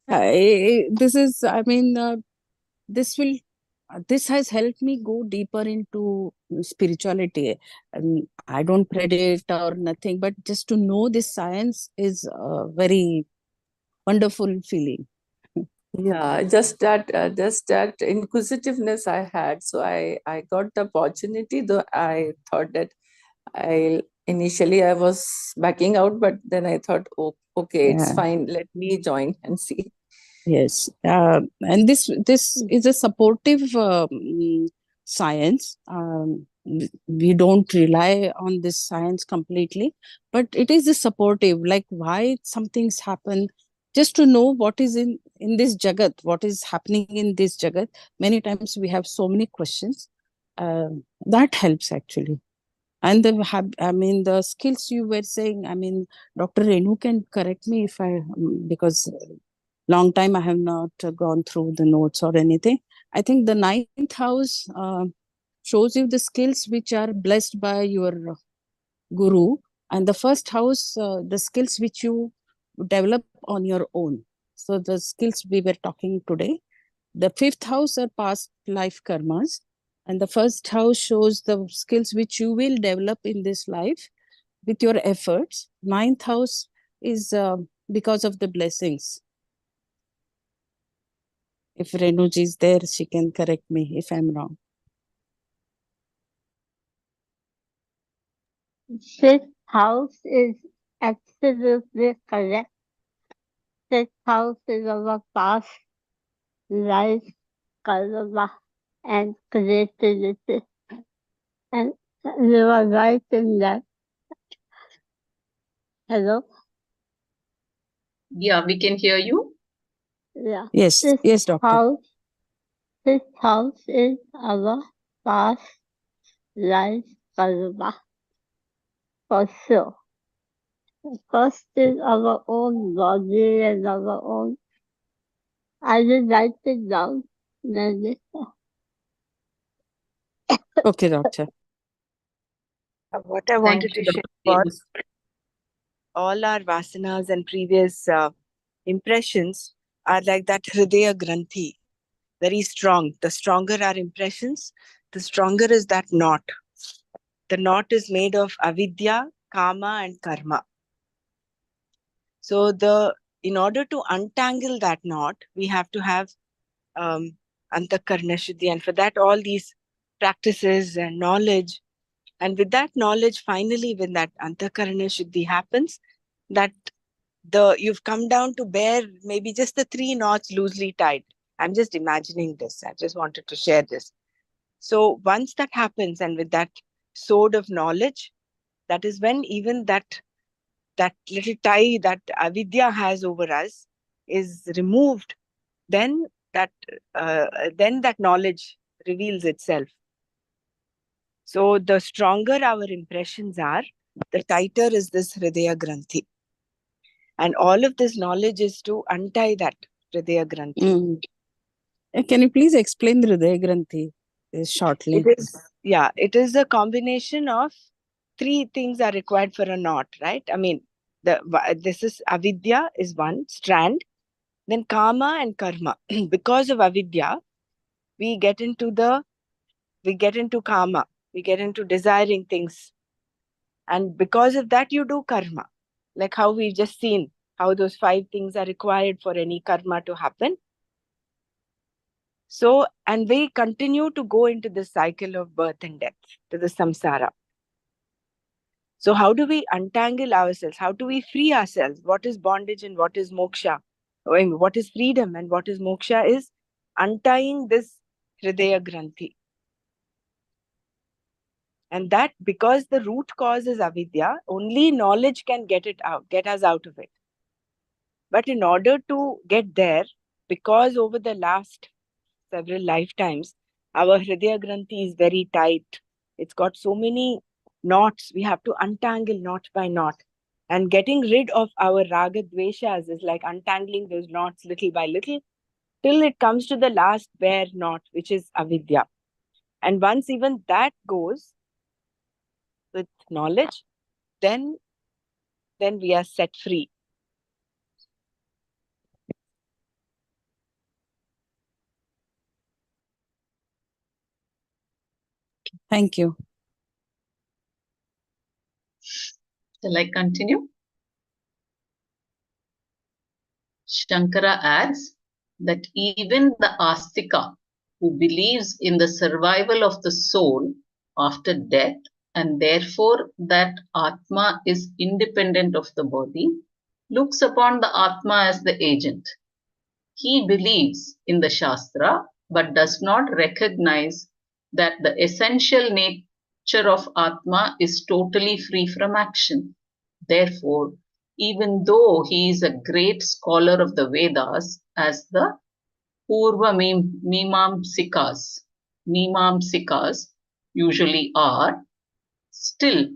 This is, I mean, this has helped me go deeper into spirituality. And I don't predict or nothing, but just to know this science is a very wonderful feeling. Yeah, just that inquisitiveness I had. So I got the opportunity, though I thought that initially I was backing out, but then I thought, oh, okay, it's fine. Let me join and see. Yes, and this is a supportive science. We don't rely on this science completely, but it is a supportive. Like, why some things happen, just to know what is in this jagat, what is happening in this jagat. Many times we have so many questions. That helps actually. And the skills you were saying. I mean, Dr. Renu can correct me if because long time I have not gone through the notes or anything. I think the ninth house shows you the skills which are blessed by your guru, and the first house, the skills which you develop on your own. So the skills we were talking today. The fifth house are past life karmas, and the first house shows the skills which you will develop in this life with your efforts. Ninth house is because of the blessings. If Renuji is there, she can correct me if I'm wrong. Sixth house is absolutely correct. Sixth house is our past life, karma, and creativity. And you are right in that. Hello? Yeah, we can hear you. Yeah. Yes, yes, doctor. Sixth house is our past life, karma, for sure. First is our own body and our own. I will write it down. Then Okay, doctor. What I wanted to share was all our vasanas and previous impressions are like that hridaya granthi, very strong. The stronger our impressions, the stronger is that knot. The knot is made of avidya, kama, and karma. So in order to untangle that knot, we have to have antakarna shuddhi, and for that all these practices and knowledge. And with that knowledge, finally, when that antakarna shuddhi happens, that you've come down to bear maybe just the 3 knots loosely tied. I'm just imagining this. I just wanted to share this. So once that happens, and with that sword of knowledge, that is when even that little tie that avidya has over us is removed. Then that knowledge reveals itself. So the stronger our impressions are, the tighter is this hridaya granthi. And all of this knowledge is to untie that hridaya granthi. Can you please explain the Hridaya Granthi shortly? It is a combination of 3 things are required for a knot, right? I mean, this is avidya is one strand, then kama and karma. Because of avidya, we get into kama, we get into desiring things. And because of that, you do karma. Like how we've just seen, how those 5 things are required for any karma to happen. So, and we continue to go into the cycle of birth and death, to the samsara. So how do we untangle ourselves? How do we free ourselves? What is bondage and what is moksha? I mean, what is freedom and what is moksha is untying this hridaya granthi. And that, because the root cause is avidya, only knowledge can get us out of it. But in order to get there, because over the last several lifetimes, our hridaya granthi is very tight. It's got so many knots. We have to untangle knot by knot. And getting rid of our raga dveshas is like untangling those knots little by little till it comes to the last bare knot, which is avidya. And once even that goes with knowledge, then we are set free. Thank you. Shall I continue? Shankara adds that even the astika who believes in the survival of the soul after death and therefore that Atma is independent of the body, looks upon the Atma as the agent. He believes in the Shastra but does not recognize that the essential nature of Atma is totally free from action. Therefore, even though he is a great scholar of the Vedas, as the Purva Mimamsikas usually are, still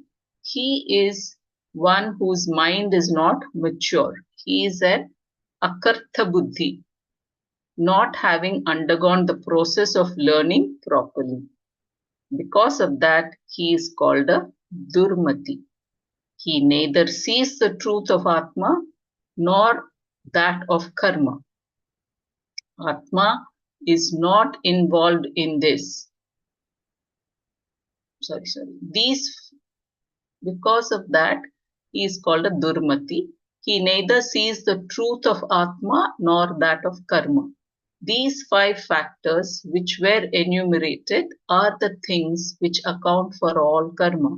he is one whose mind is not mature. He is an akartha buddhi, not having undergone the process of learning properly. Because of that, he is called a Durmati. He neither sees the truth of Atma nor that of Karma. Atma is not involved in this. Because of that, he is called a Durmati. He neither sees the truth of Atma nor that of Karma. These five factors which were enumerated are the things which account for all karma.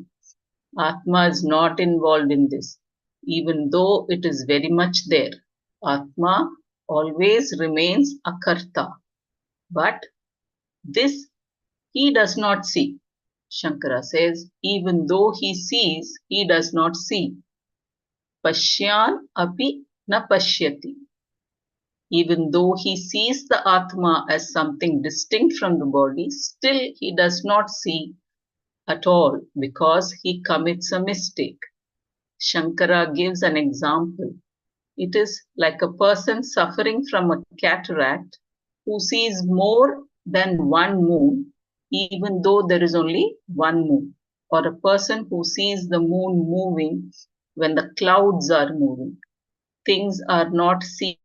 Atma is not involved in this, even though it is very much there. Atma always remains a karta, but this he does not see. Shankara says, even though he sees, he does not see. Pashyan api na pashyati. Even though he sees the Atma as something distinct from the body, still he does not see at all because he commits a mistake. Shankara gives an example. It is like a person suffering from a cataract who sees more than one moon, even though there is only one moon, or a person who sees the moon moving when the clouds are moving. Things are not seen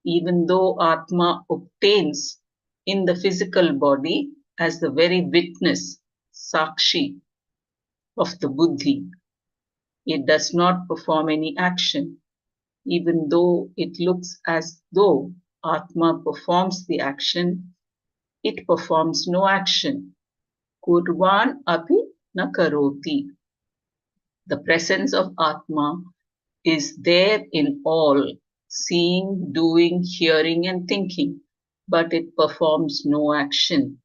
even though Atma obtains in the physical body as the very witness, Sakshi, of the Buddhi. It does not perform any action, even though it looks as though Atma performs the action, it performs no action. Kurvan api na karoti. The presence of Atma is there in all, seeing, doing, hearing, and thinking, but it performs no action.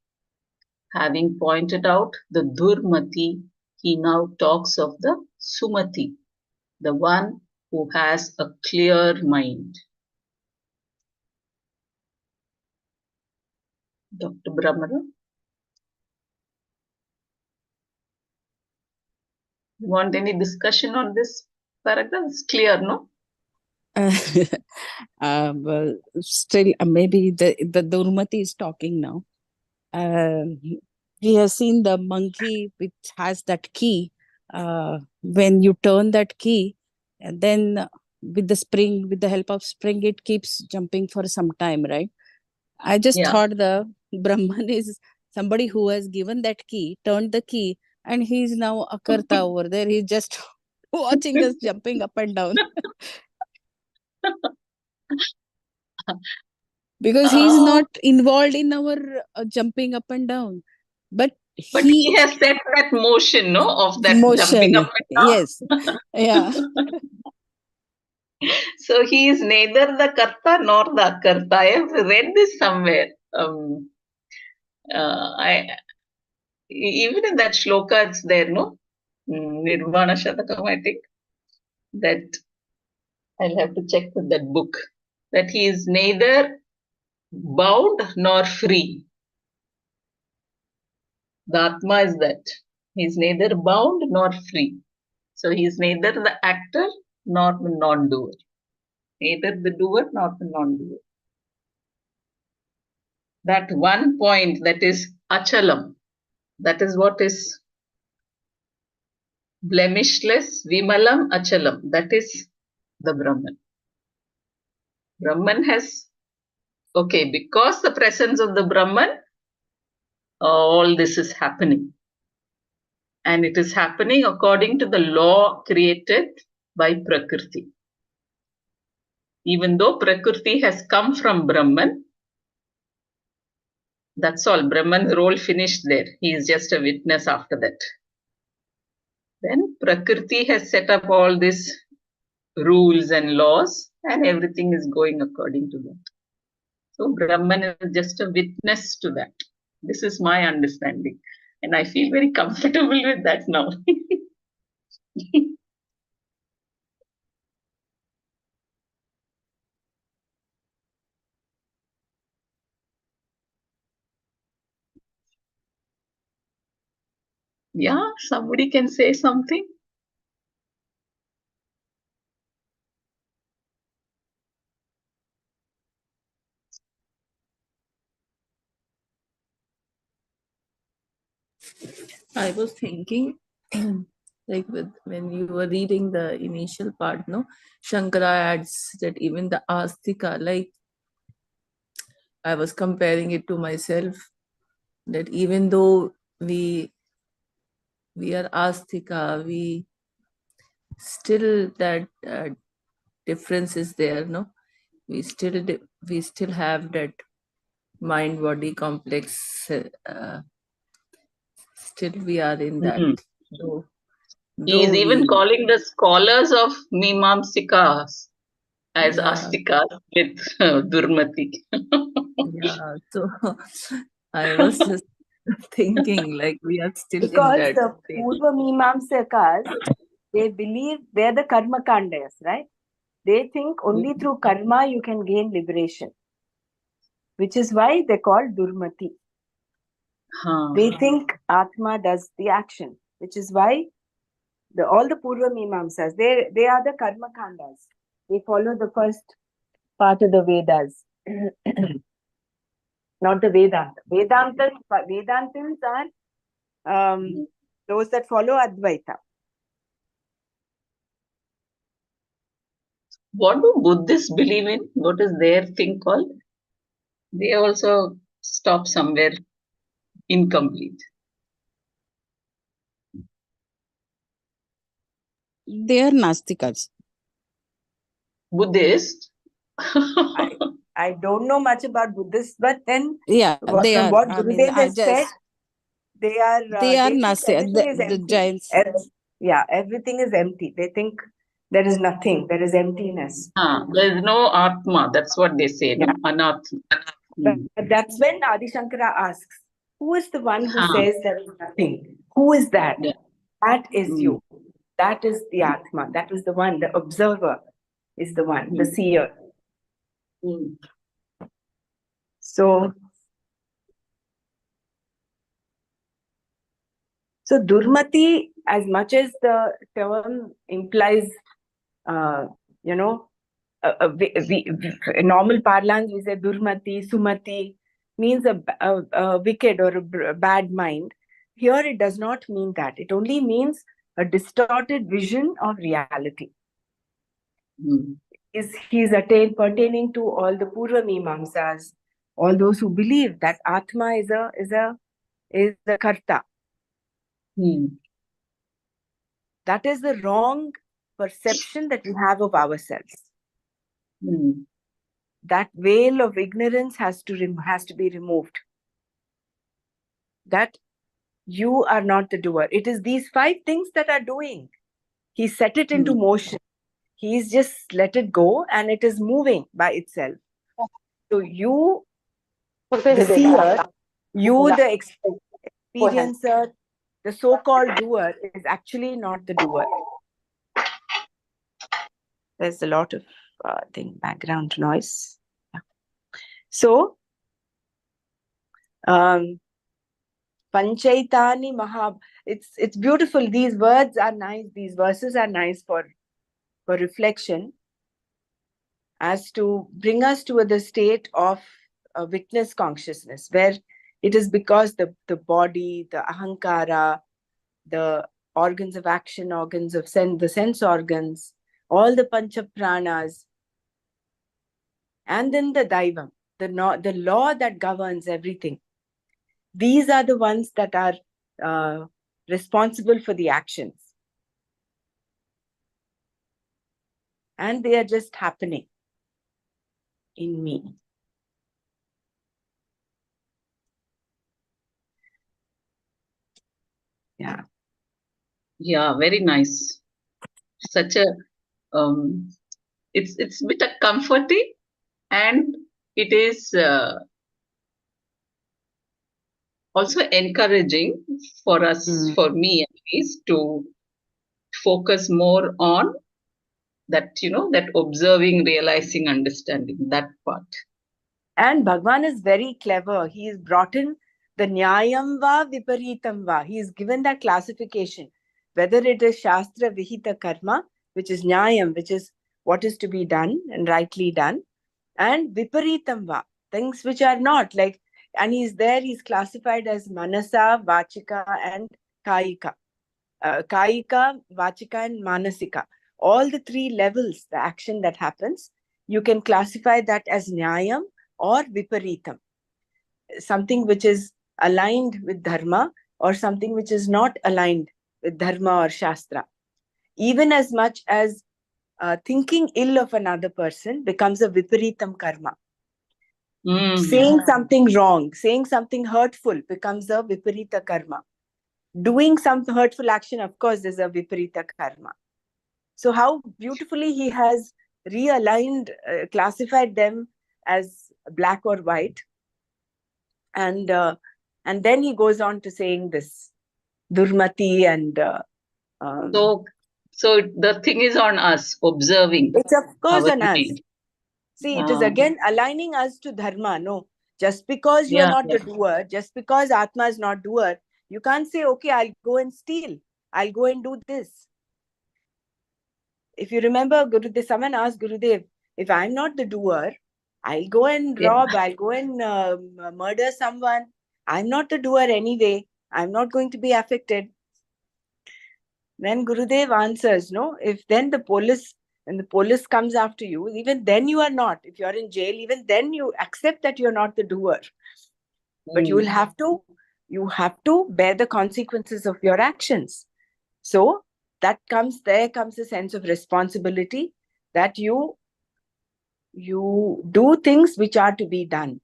Having pointed out the Durmati, he now talks of the Sumati, the one who has a clear mind. Dr. Brahmara, you want any discussion on this paragraph? It's clear, no? Well, still, maybe the Durmati is talking now. He has seen the monkey which has that key. When you turn that key, and then with the help of spring, it keeps jumping for some time, right? I just thought the Brahman is somebody who has given that key, turned the key, and he's now a karta over there. He's just watching us jumping up and down. Because he's not involved in our jumping up and down, but he has set that motion, no, of that jumping up and down. Yes, yeah. So he is neither the karta nor the akarta. I have read this somewhere. Even in that shloka, it's there, no? Nirvana Shatakam, I think. That I'll have to check with that book. That he is neither bound nor free. The Atma is that. He is neither bound nor free. So he is neither the actor nor the non-doer. Neither the doer nor the non-doer. That one point that is achalam, that is what is blemishless, vimalam, achalam. That is the Brahman. Brahman has, okay, because the presence of the Brahman, all this is happening. And it is happening according to the law created by Prakriti. Even though Prakriti has come from Brahman, that's all. Brahman's role finished there. He is just a witness after that. Then Prakriti has set up all these rules and laws, and everything is going according to that. So Brahman is just a witness to that. This is my understanding. And I feel very comfortable with that now. Yeah, somebody can say something. I was thinking, like when you were reading the initial part, no, Shankara adds that even the astika, like I was comparing it to myself, that even though we are astika, we still that difference is there, no? We still have that mind body complex. Still we are in that. Hmm. He is Though even we, calling the scholars of Mimamsikas as yeah, Astikas with Durmati. yeah. So I was just thinking, like we are still in Because that the stage. Purva Mimamsakas, they believe they're the karma kandas, right? They think only through karma you can gain liberation, which is why they're called Durmati. They think Atma does the action, which is why all the Purva Mimamsas, they are the karma kandas. They follow the first part of the Vedas, not the Vedanta. Vedantins are those that follow Advaita. What do Buddhists believe in? What is their thing called? They also stop somewhere incomplete. They are Nastikas. Buddhist? I don't know much about Buddhists, but then Yeah, they from are. what I mean, Gurudev I has said, just they are they think Nasti, everything is the empty. giants. Yeah, everything is empty. They think there is nothing, there is emptiness. There is no Atma. That's what they say, no? Yeah. Anatma. But that's when Adi Shankara asks, who is the one who Huh. says there is nothing? Who is that? Yeah. That is you. That is the Atma. That is the one. The observer is the one, the seer. So Durmati, as much as the term implies, you know, normal parlance, we say Durmati, Sumati, means a wicked or a bad mind. Here it does not mean that. It only means a distorted vision of reality. He's pertaining to all the Purva Mimamsas, all those who believe that Atma is a karta. That is the wrong perception that we have of ourselves. That veil of ignorance has to be removed. That you are not the doer. It is these 5 things that are doing. He set it into motion. He's just let it go and it is moving by itself. So you, the seer, you, the experiencer, the so-called doer is actually not the doer. There's a lot of background noise. Yeah. So, Panchaitani Maha, it's beautiful. These words are nice. These verses are nice for reflection, as to bring us to the state of witness consciousness, where it is because the body, the ahankara, the organs of action, organs of the sense organs, all the pancha pranas, and then the daivam, the law that governs everything. These are the ones that are responsible for the actions. And they are just happening in me. Yeah. Yeah, very nice. Such a it's a bit comforting, and it is also encouraging for us, for me at least, to focus more on that, that observing, realizing, understanding, that part. And Bhagwan is very clever. He has brought in the Nyayam va Viparitam va. He has given that classification, whether it is Shastra Vihita Karma, which is Nyayam, which is what is to be done and rightly done, and Viparitam va, things which are not, like And he's classified as Manasa, Vachika, and Kayika. Kayika, Vachika, and Manasika. All the three levels, the action that happens, you can classify that as Nyayam or Viparitam. Something which is aligned with Dharma or something which is not aligned with Dharma or Shastra. Even as much as thinking ill of another person becomes a Viparitam karma. Saying something wrong, saying something hurtful becomes a Viparita karma. Doing some hurtful action, of course, is a Viparita karma. So how beautifully he has realigned, classified them as black or white. And then he goes on to saying this, Durmati and... So the thing is on us, observing. It's of course our on us. mind. See, it is again aligning us to Dharma. No, just because you are Yeah, not yeah. the doer, just because Atma is not doer, you can't say, okay, I'll go and steal. I'll go and do this. If you remember, Gurudev, someone asked Gurudev, if I'm not the doer, I'll go and rob, I'll go and murder someone. I'm not the doer anyway. I'm not going to be affected. Then Gurudev answers, no, if then the police, and the police comes after you, even then you are not. If you're in jail, even then you accept that you're not the doer. But you will have to bear the consequences of your actions. So there comes a sense of responsibility that you do things which are to be done.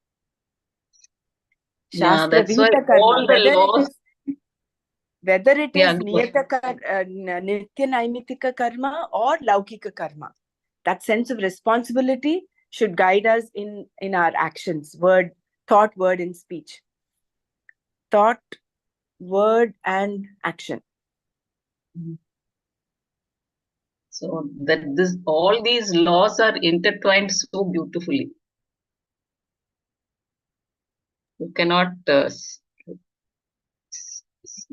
Yeah, Shastra that's why Vihita karma, all the laws. whether it is Yeah, Nitya Naimitika karma or Laukika karma, that sense of responsibility should guide us in our actions, thought, word, and speech. Thought, word, and action. So that all these laws are intertwined so beautifully. You cannot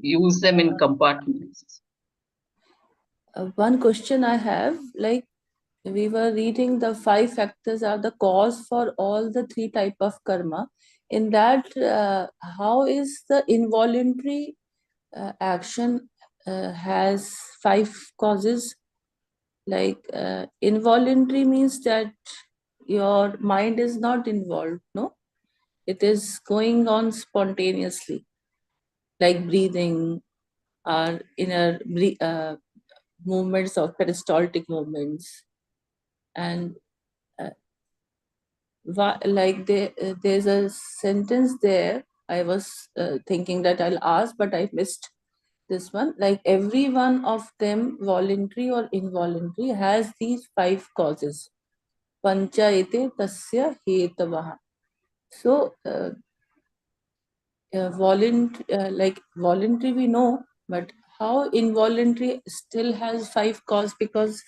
use them in compartments. One question I have, like we were reading the 5 factors are the cause for all the 3 type of karma. In that, how is the involuntary action has 5 causes? Like involuntary means that your mind is not involved, no? It is going on spontaneously, like breathing or inner movements of peristaltic movements. And like there's a sentence there I was thinking that I'll ask, but I missed this one. Like every one of them, voluntary or involuntary, has these 5 causes. Pancha ete tasya hetavaha. So like voluntary we know, but how involuntary still has 5 cause? Because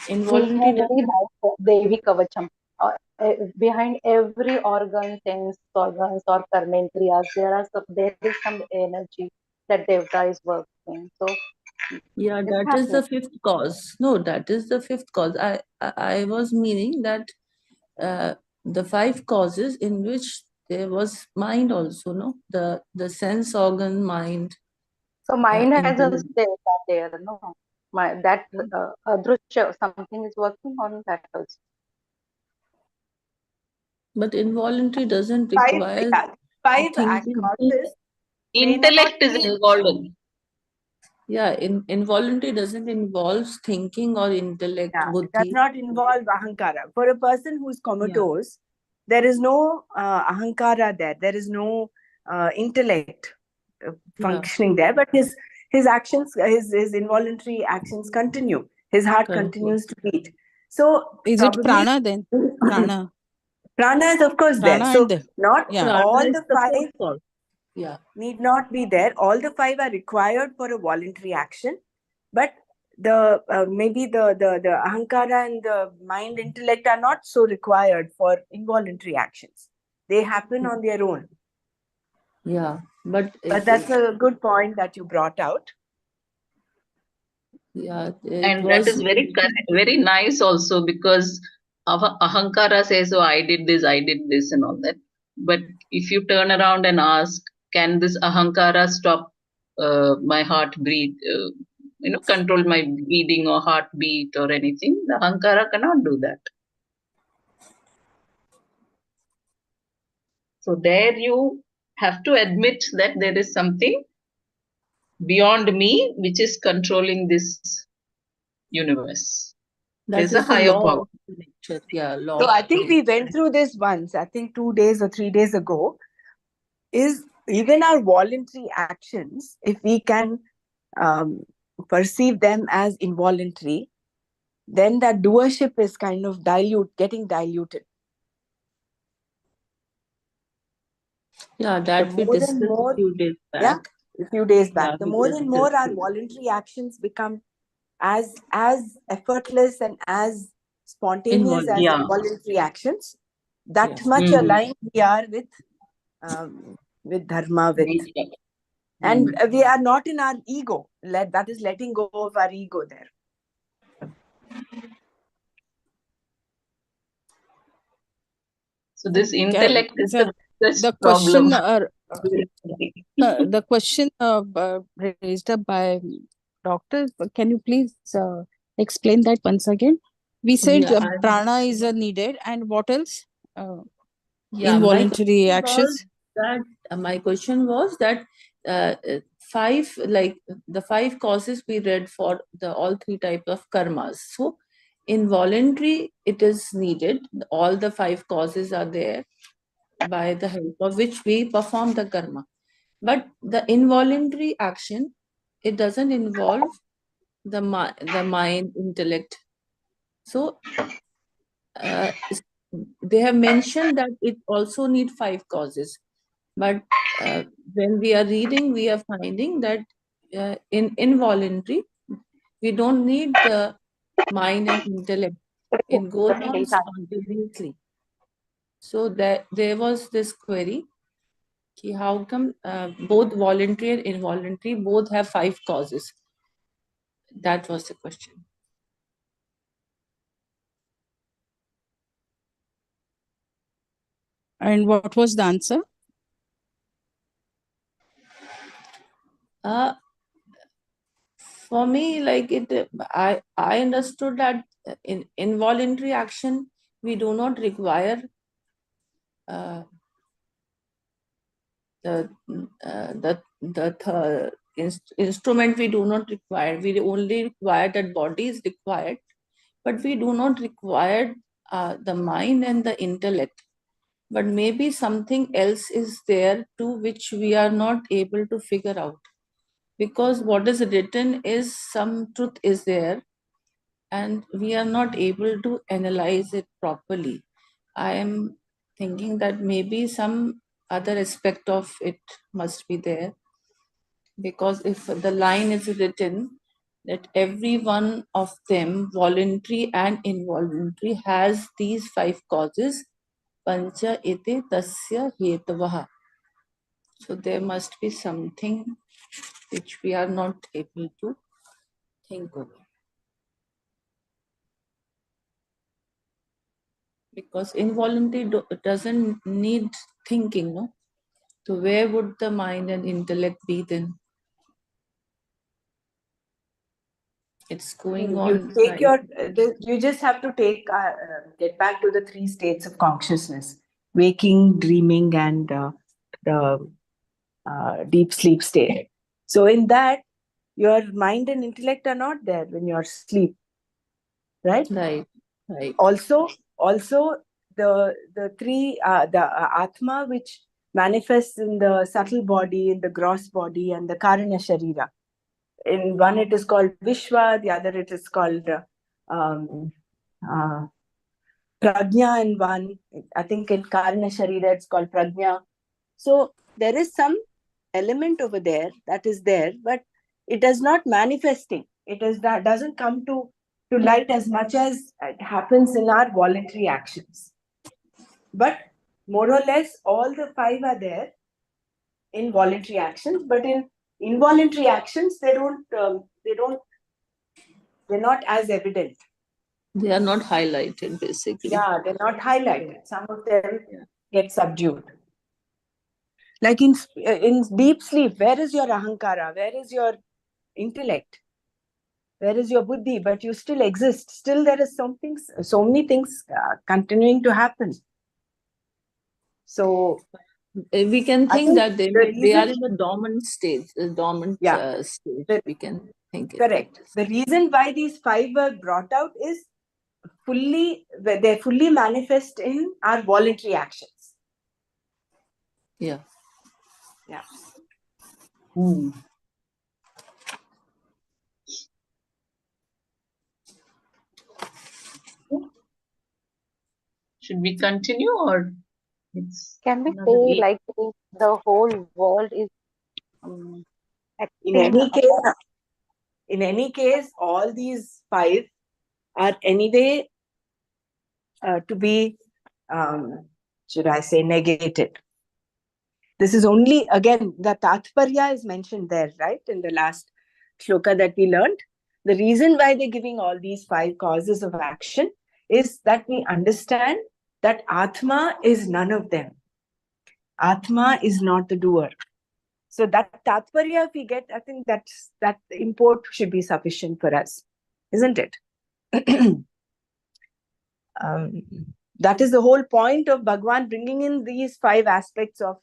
We involuntary have very nice Devi Kavacham. Behind every organ, sense organs or karmentriyas, there is some energy that Devta is working. So yeah, it's that is the happening. 5th cause. No, that is the 5th cause. I was meaning that the 5 causes in which there was mind also, no? The sense organ, mind. So mind has a Intelligence. Devta there, no? That adrushya, something is working on that also. But involuntary doesn't 5 require 5 thinking. causes may not Intellect is be. involved in. Yeah, involuntary doesn't involve thinking or intellect, Yeah, it does buddhi. not involve ahankara. For a person who's comatose, there is no ahankara there. There is no intellect functioning there. But his actions, his involuntary actions continue. His heart continues to beat. So Is it prana then? Prana. Prana is of course there. Prana So and not yeah. all Prana is the 5 4th cause. Yeah. need not be there. All the 5 are required for a voluntary action, but the maybe the ahankara and the mind intellect are not so required for involuntary actions. They happen on their own. Yeah, but That's a good point that you brought out. yeah, it And was that is very nice also, because ahankara says, oh, I did this and all that. But if you turn around and ask, can this ahankara stop my heartbeat, control my breathing or heartbeat or anything? The ahankara cannot do that. So there you have to admit that there is something beyond me which is controlling this universe. There's a is the higher law power. of nature. Yeah, law. So I think of we nature. went through this once, I think 2 days or 3 days ago, is even our voluntary actions, if we can um, perceive them as involuntary, then that doership is kind of getting diluted. Yeah, that we more and discussed more, a few days back. yeah, a few days back, Yeah, the we more and more our discussed it. voluntary actions become as effortless and as spontaneous as Yeah. involuntary actions, that Yes. much Mhm. aligned we are with dharma, with Nature. and we are not in our ego. That is letting go of our ego there. So this intellect is the biggest The problem. question raised up by doctor, can you please explain that once again? We said Yeah, prana is needed, and what else? yeah, Involuntary actions. my question was that five, like the 5 causes we read for the all 3 types of karmas. So involuntary, it is needed. All the 5 causes are there, by the help of which we perform the karma. But the involuntary action, it doesn't involve the mind, intellect. So they have mentioned that it also need 5 causes, but when we are reading, we are finding that in involuntary, we don't need the mind and intellect. It goes on spontaneously. So there was this query, how come both voluntary and involuntary both have 5 causes? That was the question. And what was the answer? For me, like I understood that in involuntary action, we do not require the instrument. We do not require. We only require that body is required, but we do not require the mind and the intellect. But maybe something else is there too, which we are not able to figure out, because what is written is some truth is there, and we are not able to analyze it properly. I am thinking that maybe some other aspect of it must be there, because if the line is written that every one of them, voluntary and involuntary, has these 5 causes, pancha iti tasya hetavaha. So there must be something which we are not able to think over. Because involuntary doesn't need thinking, no? So where would the mind and intellect be then? It's going You on. take you just have to get back to the 3 states of consciousness: waking, dreaming, and the deep sleep state. So in that, your mind and intellect are not there when you're asleep, right? Right. Also the three the atma, which manifests in the subtle body, in the gross body, and the karana sharira. In one it is called Vishwa, the other it is called um, uh, Prajna. In one, I think in Karana Sharira it's called Prajna. So there is some element over there that is there, but it does not manifesting. Doesn't come to light as much as it happens in our voluntary actions. But more or less, all the 5 are there in voluntary actions. But in involuntary actions, they're not as evident. They are not highlighted, basically. Yeah, they're not highlighted. Some of them get subdued. Like in deep sleep, where is your ahankara? Where is your intellect? Where is your buddhi? But you still exist. Still, there is something, so many things continuing to happen. So we can I think that the they are reason- in a dormant stage, Yeah. stage. We can think it. Correct. The reason why these 5 were brought out is they're fully manifest in our voluntary actions. Yeah. Yeah. Should we continue, or it's Can we another say 8? like if the whole world is um, In acting? any case, all these 5 are anyway to be, should I say, negated. This is only, again, the Tatparya is mentioned there, right? In the last shloka that we learned. The reason why they're giving all these 5 causes of action is that we understand that Atma is none of them. Atma is not the doer. So that Tatparya, if we get, I think that import should be sufficient for us, isn't it? That is the whole point of Bhagwan bringing in these 5 aspects of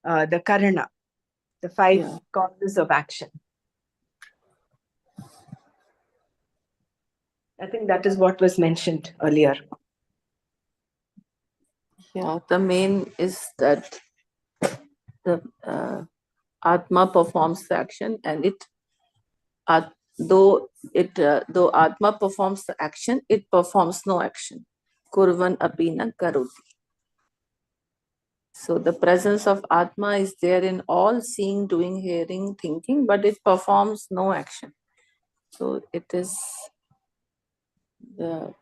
the Karana, the 5 causes of action. I think that is what was mentioned earlier. Yeah, the main is that the Atma performs the action, and though Atma performs the action, it performs no action. Kurvan apina karoti. So the presence of Atma is there in all seeing, doing, hearing, thinking, but it performs no action. So it is the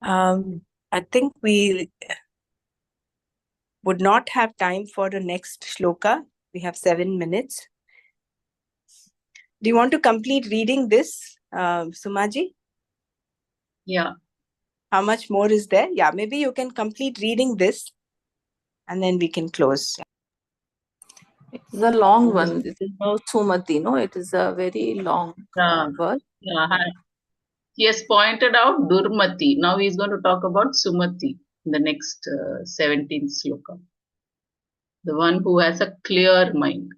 I think we would not have time for the next shloka. We have 7 minutes. Do you want to complete reading this, Sumaji? Yeah. How much more is there? Yeah, maybe you can complete reading this and then we can close. It's a long one. It is no Sumati, no? It is a very long verse. Yeah. He has pointed out Durmati. Now he's going to talk about Sumati in the next 17th sloka. The one who has a clear mind.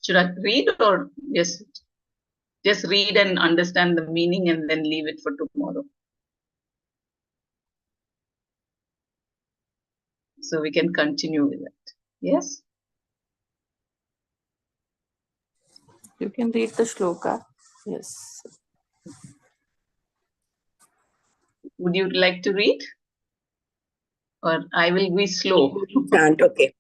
Should I read, or just read and understand the meaning and then leave it for tomorrow? So we can continue with it. Yes? You can read the shloka. Yes. Would you like to read? Or I will be slow. Okay.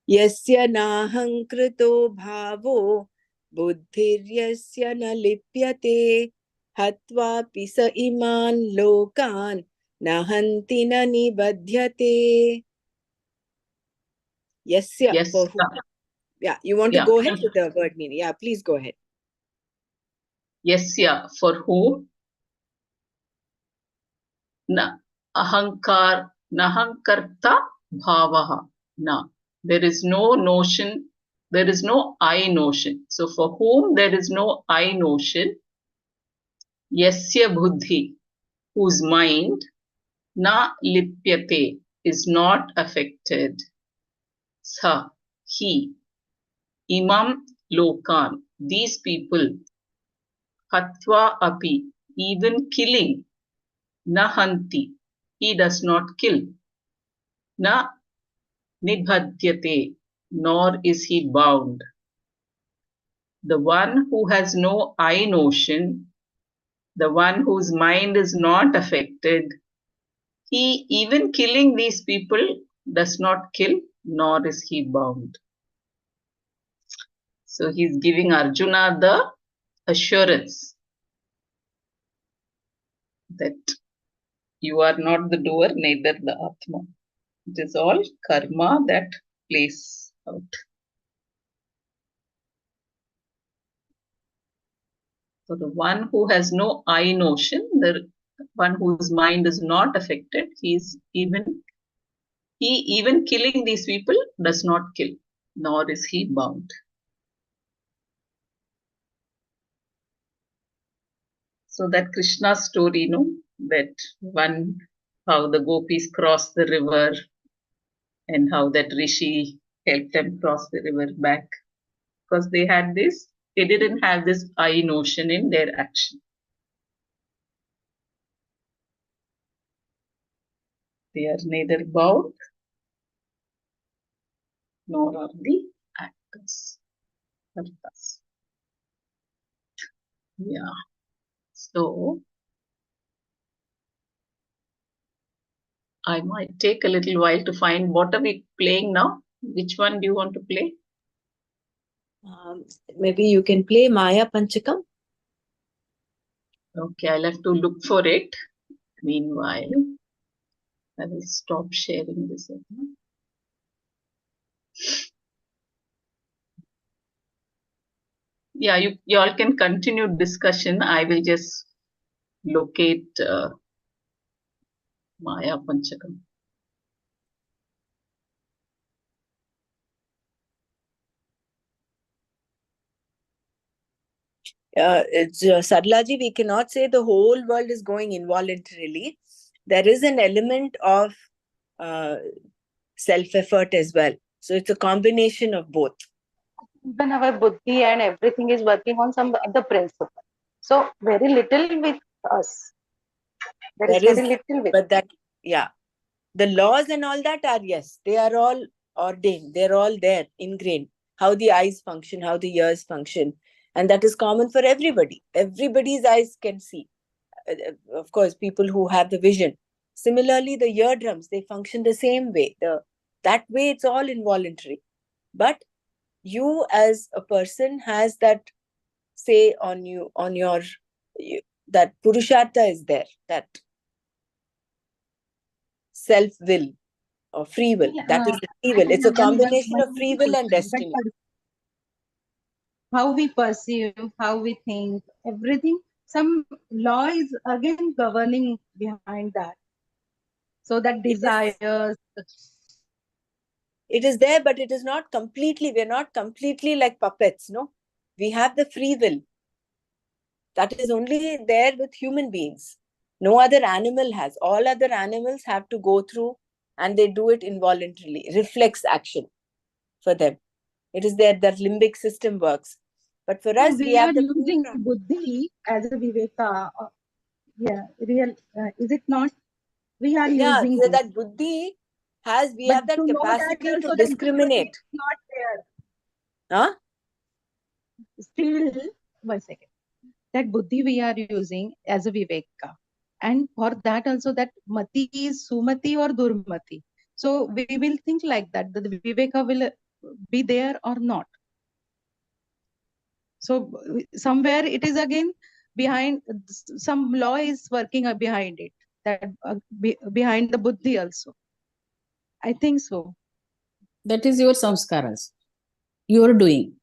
Yasya nahankrito bhavo buddhiryasya na lipyate hatva pisa iman lokan nahanti na nibadhyate. Yasya, Yes. for whom? Yeah, you want to go ahead with the word meaning? Yeah, please go ahead. Yasya, for whom? Na nahankarta bhavaha. Na. There is no notion, there is no I notion. So for whom there is no I notion, yasya buddhi, whose mind, na lipyate, is not affected. Sa, he, imam lokan, these people, hatva api, even killing, nahanti, he does not kill. Na nibhadyate, nor is he bound. The one who has no I notion, the one whose mind is not affected, he, even killing these people, does not kill, nor is he bound. So he's giving Arjuna the assurance that you are not the doer, neither the Atma. It is all karma that plays out. So the one who has no I notion, the one whose mind is not affected, he even killing these people does not kill, nor is he bound. So that Krishna story, that one, how the gopis crossed the river and how that Rishi helped them cross the river back. Because they didn't have this I notion in their action. They are neither bound nor are the actors. Yeah. So I might take a little while to find what are we playing now. Which one do you want to play? Maybe you can play Maya Panchakam. Okay, I'll have to look for it. Meanwhile, I will stop sharing this. Yeah, you all can continue discussion. I will just locate Maya Panchakam. Sarlaji, we cannot say the whole world is going involuntarily. There is an element of self-effort as well. So it's a combination of both. Even our buddhi and everything is working on some other principle. So very little with us. There is very little with but that, yeah. The laws and all that are, yes, they are all ordained. They're all there, ingrained. How the eyes function, how the ears function. And that is common for everybody. Everybody's eyes can see. Of course, people who have the vision. Similarly, the eardrums, they function the same way. That way, it's all involuntary. But you as a person has that say on you, that Purushartha is there, that self-will or free will. That is the free will. It's a combination of free will and destiny. How we perceive, how we think, everything, some law is again governing behind that. So that desires. It is there, but it is not completely, we're not completely like puppets, no? We have the free will. That is only there with human beings. No other animal has. All other animals have to go through and they do it involuntarily. Reflex action for them. It is there that limbic system works. But for us, we have the using buddhi as a viveka. Is it not? We are using so that buddhi we have that capacity to discriminate. Not there. Huh? Still, 1 second. That buddhi we are using as a viveka. And for that also, that mati is sumati or durmati. So we will think like that, the viveka will be there or not. So somewhere it is again behind, some law is working behind it, that behind the buddhi also. I think so. That is your samskaras. You are doing.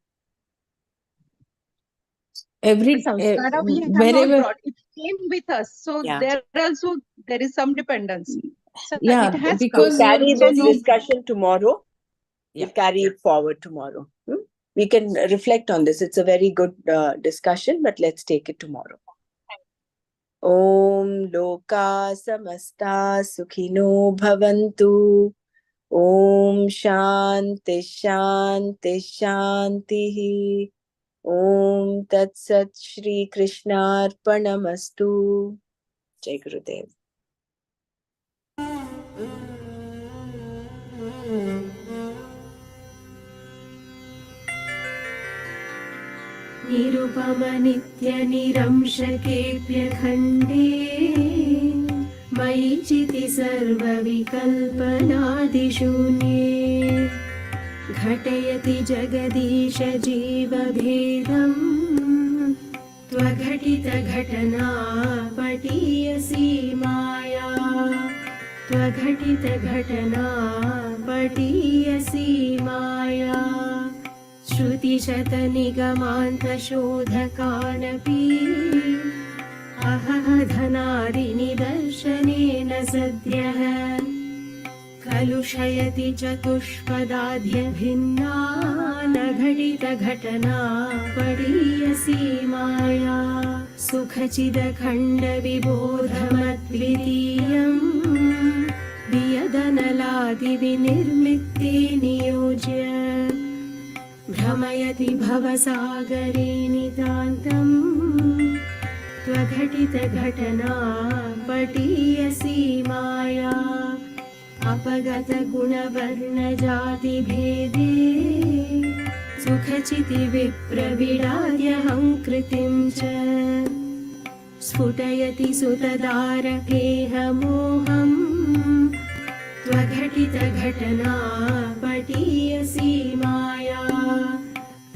Samskara we have wherever not brought. It came with us. So there also, there is some dependency. So it has because we'll carry this discussion tomorrow. We'll carry it forward tomorrow. We can reflect on this. It's a very good discussion, but let's take it tomorrow. Om Loka Samasta Sukhino Bhavantu. Om Shanti Shanti Shanti. Om Tat Sat Shri Krishna Arpanamastu. Jai Gurudev. निरुपमनित्यनिरंशकेऽप्यखण्डे मयि चिति सर्वविकल्पनादिशून्ये घटयति जगदीश जीवभेदम् त्वघटितघटना पटीयसी माया त्वघटितघटना पटीयसी माया श्रुति शतनिगमान्तशोधकानपि अहह धनादिनिदर्शनेन सद्यः कलुषयति चतुष्पदाद्यभिन्ना न घटितघटना पडीयसी माया सुखचिदखण्डविबोधमद्वितीयम् वियदनलादिविनिर्मित्ते नियोज्य भ्रमयति भवसागरे नितान्तम् त्वघटितघटना पटीयसी माया अपगतगुणवर्णजातिभेदे सुखचितिविप्रविडाद्यहङ्कृतिं च स्फुटयति सुतदारकेहमोहम् त्वघटितघटना पटीयसी माया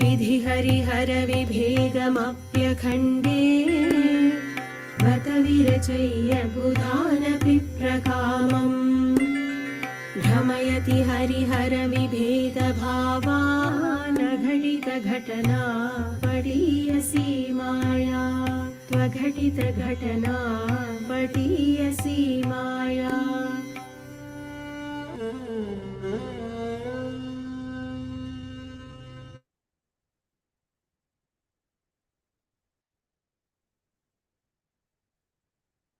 विधिहरिहरविभेदमप्यखण्डे बत विरचय्य बुधानपि प्रकामम् भ्रमयति हरिहरविभेदभावान् घटितघटना पडीयसी माया त्वघटितघटना पडीयसी